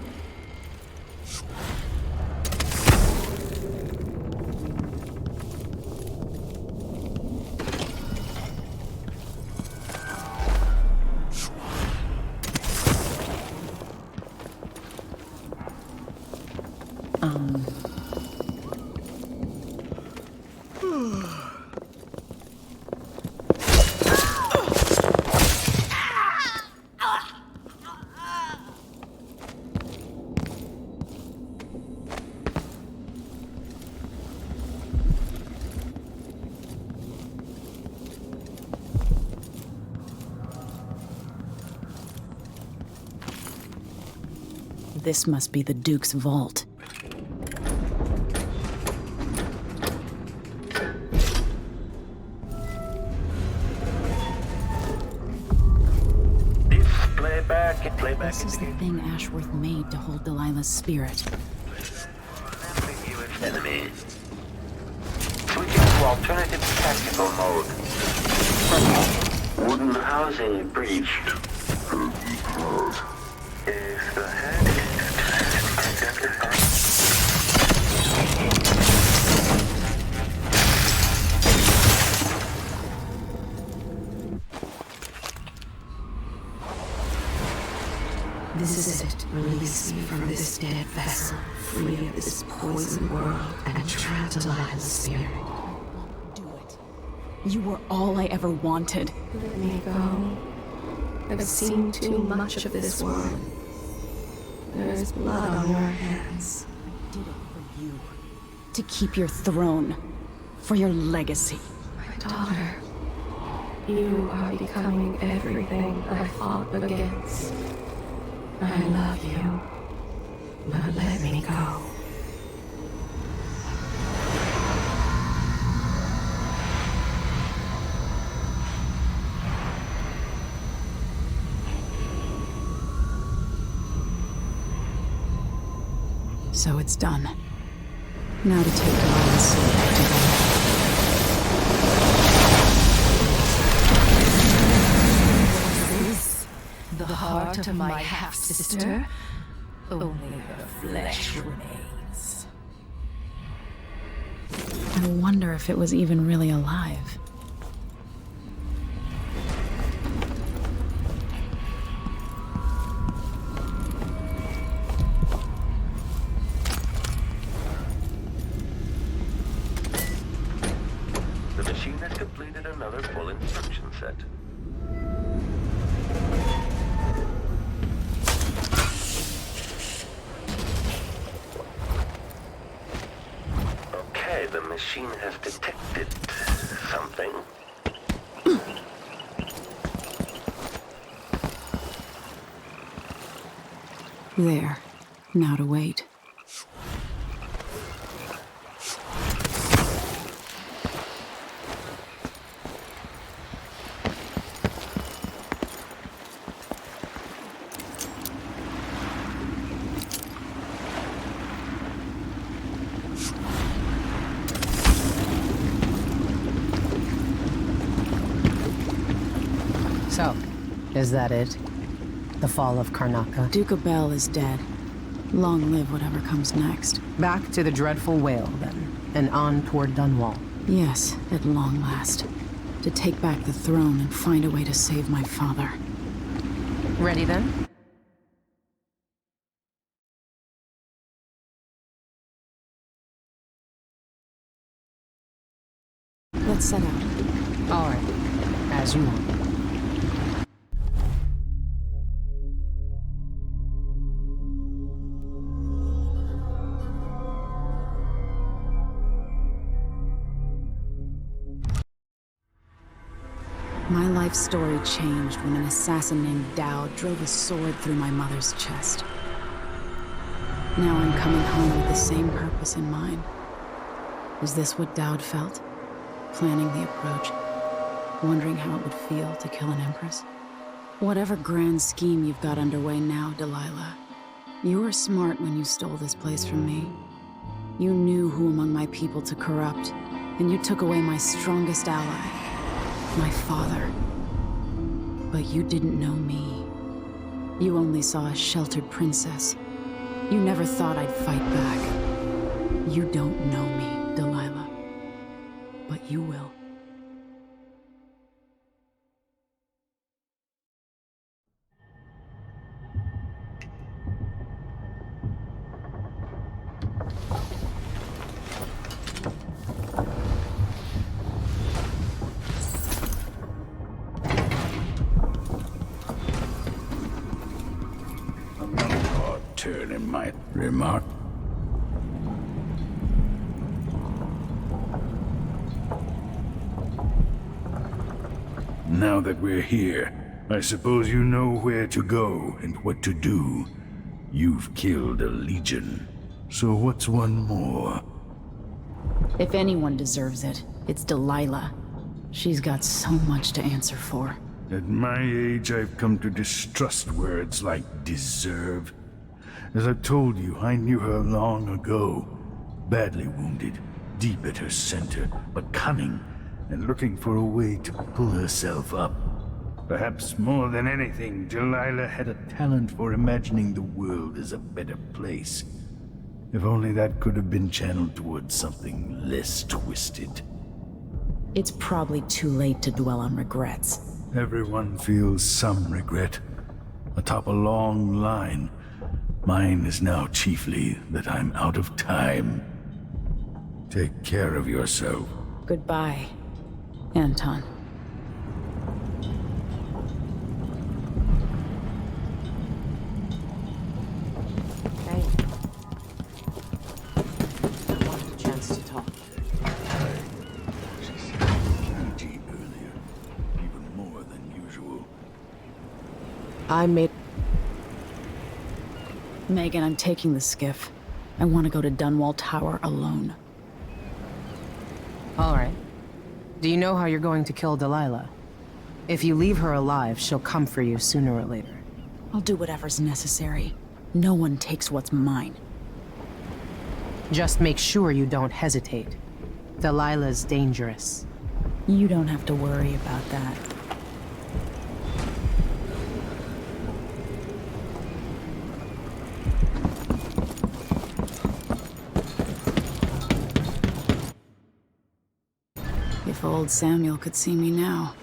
This must be the Duke's vault. This is the thing Ashworth made to hold Delilah's spirit. Enemy. Switching to alternative tactical mode. Wooden housing breached. If the head is identified... This is it. Release me from this dead vessel, free of this poisoned world, and trap Delilah's spirit. Do it. You were all I ever wanted. Let me go. I've seen too much of this world. There's blood on your hands. I did it for you. To keep your throne. For your legacy. My daughter. You are becoming everything I fought against. I love you. But let me go. So it's done. Now to take Delilah's soul back to them. The heart of my half-sister? Only her flesh remains. I wonder if it was even really alive. The machine has completed another full instruction set. Okay, the machine has detected something. There. Now to wait. So, is that it? The fall of Karnaca? Duke Abel is dead. Long live whatever comes next. Back to the dreadful whale, then, and on toward Dunwall. Yes, at long last. To take back the throne and find a way to save my father. Ready, then? Let's set out. All right. As you want. My life story changed when an assassin named Dao drove a sword through my mother's chest. Now I'm coming home with the same purpose in mind. Is this what Dowd felt? Planning the approach, wondering how it would feel to kill an empress? Whatever grand scheme you've got underway now, Delilah, you were smart when you stole this place from me. You knew who among my people to corrupt, and you took away my strongest ally. My father. But you didn't know me. You only saw a sheltered princess. You never thought I'd fight back. You don't know me, Delilah. But you will. Turn in my remark. Now that we're here, I suppose you know where to go and what to do. You've killed a legion, so what's one more? If anyone deserves it, it's Delilah. She's got so much to answer for. At my age, I've come to distrust words like deserve. As I've told you, I knew her long ago. Badly wounded, deep at her center, but cunning, and looking for a way to pull herself up. Perhaps more than anything, Delilah had a talent for imagining the world as a better place. If only that could have been channeled towards something less twisted. It's probably too late to dwell on regrets. Everyone feels some regret. atop a long line. Mine is now chiefly that I'm out of time. Take care of yourself. Goodbye, Anton. Hey. I wanted a chance to talk. She seemed cagey earlier, even more than usual. I made... Megan, I'm taking the skiff. I want to go to Dunwall Tower alone. All right. Do you know how you're going to kill Delilah? If you leave her alive, she'll come for you sooner or later. I'll do whatever's necessary. No one takes what's mine. Just make sure you don't hesitate. Delilah's dangerous. You don't have to worry about that. If old Samuel could see me now.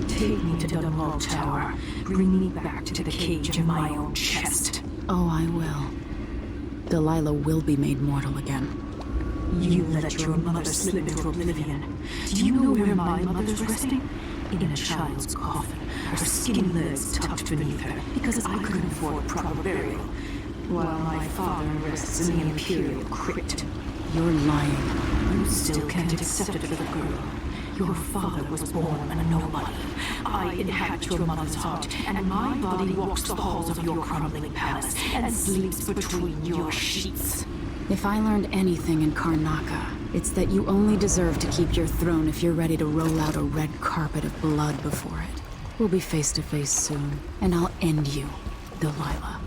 Take me to Dunwall Tower. Bring me back to the cage in my own chest. Oh, I will. Delilah will be made mortal again. You let your mother slip into oblivion. Do you know where my mother's resting? In a child's coffin, her skinny legs tucked beneath her, because I couldn't afford proper burial, while my father rests in the Imperial crypt. You're lying. You still can't accept it for the girl. Your father was born a nobody. I inhabit your mother's heart, and my body walks the halls of your crumbling palace and sleeps between your sheets. If I learned anything in Karnaca, it's that you only deserve to keep your throne if you're ready to roll out a red carpet of blood before it. We'll be face to face soon, and I'll end you, Delilah.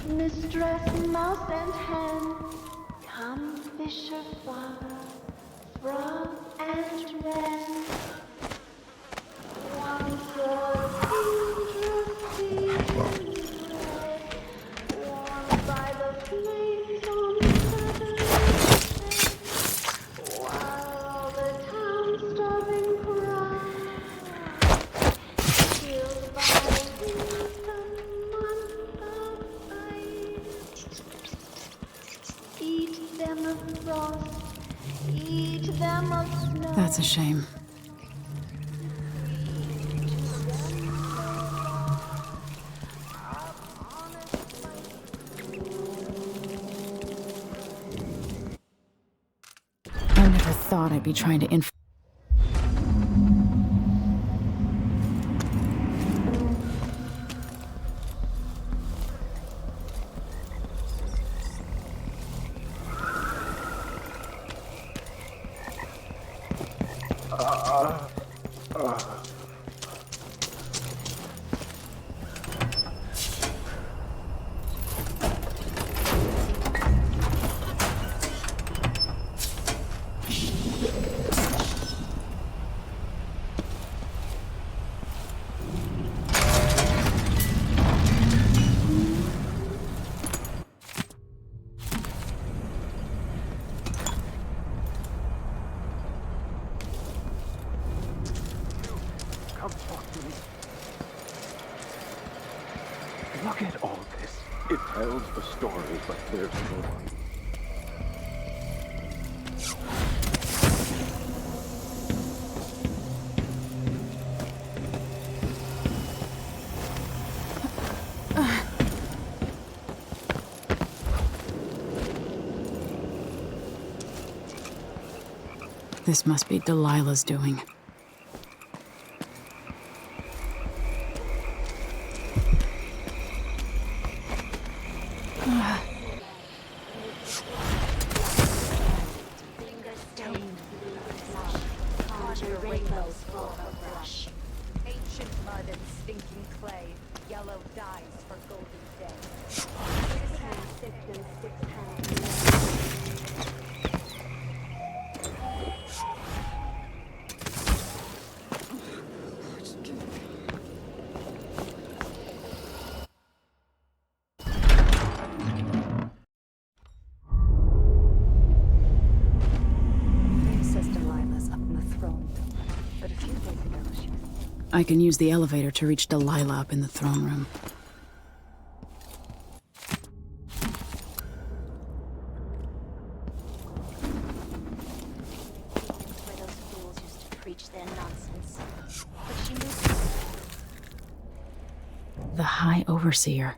Mistress, mouse and hen, come fisher father, frog and wren. Once a dangerous red, warmed by the flames on Saturday, while the town starving cried, killed by eat them of frost, eat them of snow. That's a shame. I never thought I'd be trying to Look at all this. It tells a story, but there's more. This must be Delilah's doing. Ancient mud and stinking clay, yellow dyes for golden day. Princess Delilah's up on the throne, but a few days ago she was I can use the elevator to reach Delilah up in the throne room. where those fools used to preach their nonsense. But she knew The High Overseer.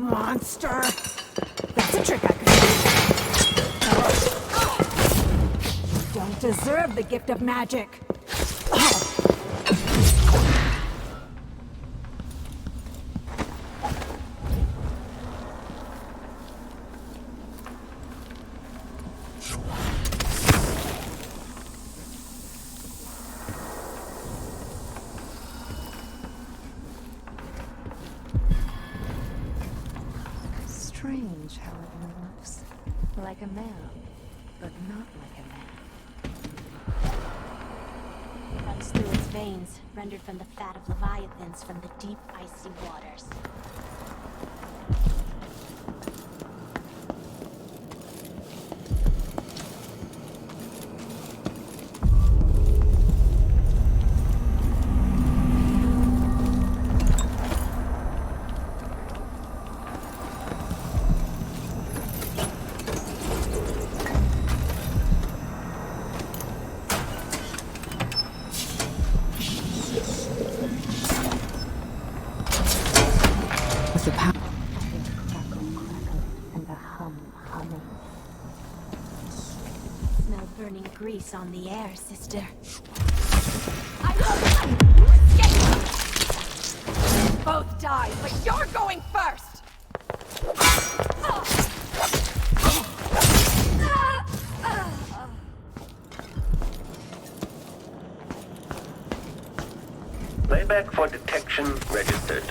monster! That's a trick I could do. You don't deserve the gift of magic. Strange how it moves. Like a man, but not like a man. Runs through its veins, rendered from the fat of leviathans from the deep, icy waters. With the power. And the humming. Smell burning grease on the air, sister. Both die, but you're going first! Playback for detection registered.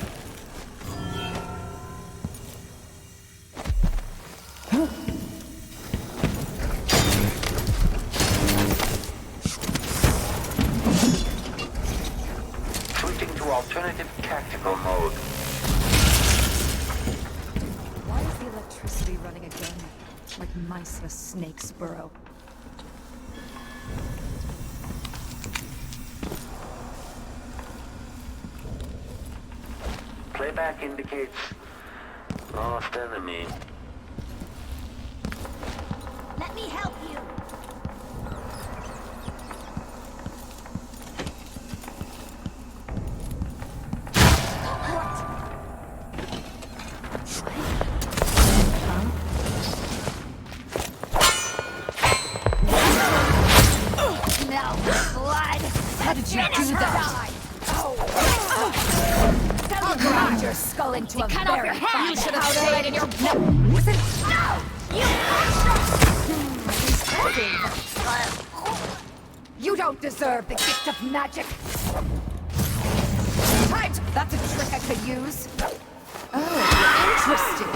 Switching to alternative tactical mode. Why is the electricity running again? Like mice in a snake's burrow. Playback indicates lost enemy. Let me help you! Smell blood! How did you do that? I'll grind your skull into a cut off berry. your head. You should have stayed in your... No! You monster! disgusting! You don't deserve the gift of magic! Right! That's a trick I could use! Oh, interesting!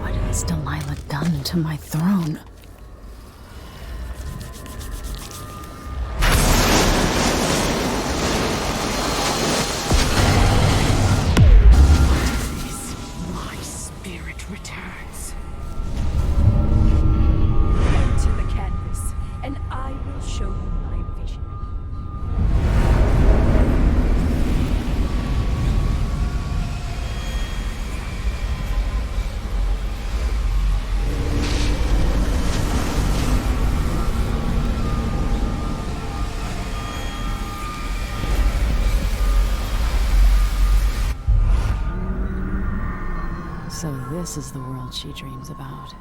What has Delilah done to my throne? My spirit returns. Enter the canvas, and I will show you my vision. So this is the world she dreams about.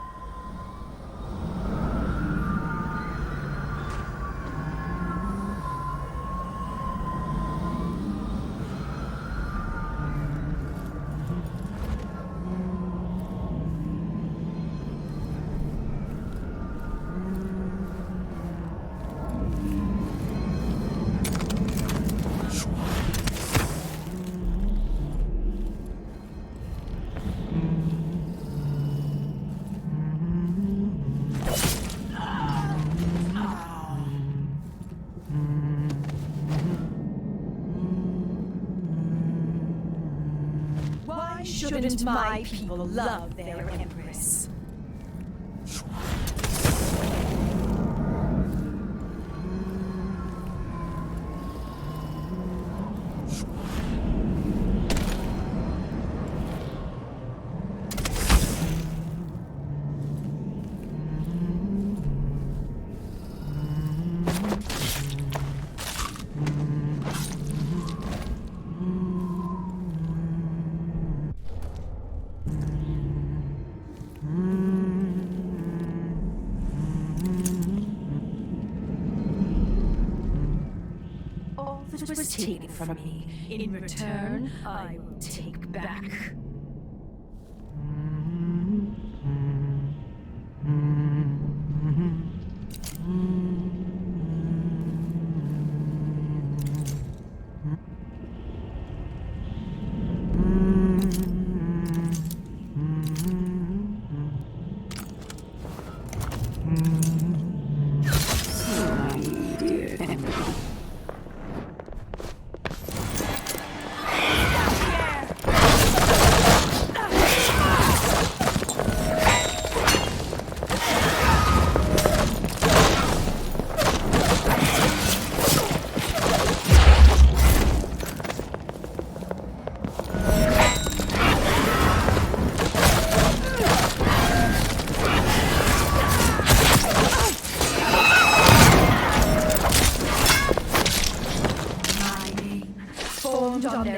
Why shouldn't my people love their empress? All that was taken from me, in return, I will take back.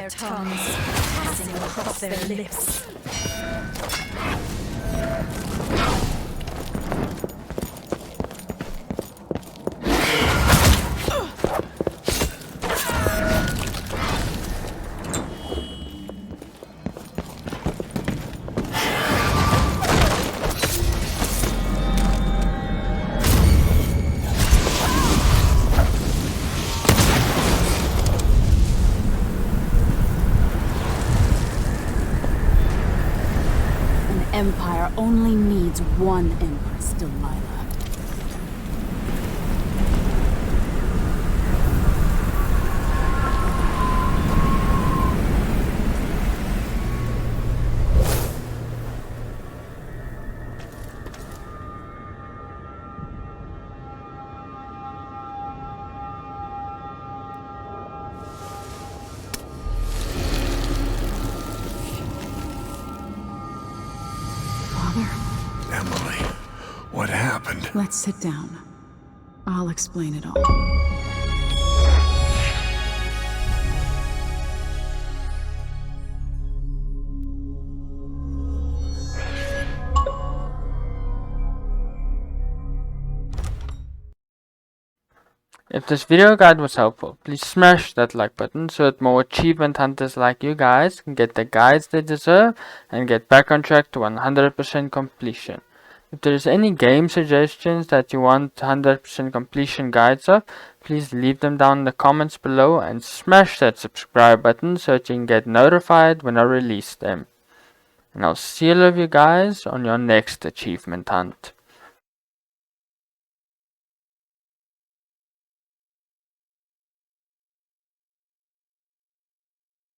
their tongues, passing across their lips. Empire only needs one Empress, Delilah. Emily, what happened? Let's sit down. I'll explain it all. If this video guide was helpful, please smash that like button so that more achievement hunters like you guys can get the guides they deserve and get back on track to 100% completion. If there is any game suggestions that you want 100% completion guides of, please leave them down in the comments below and smash that subscribe button so that you can get notified when I release them. And I'll see all of you guys on your next achievement hunt.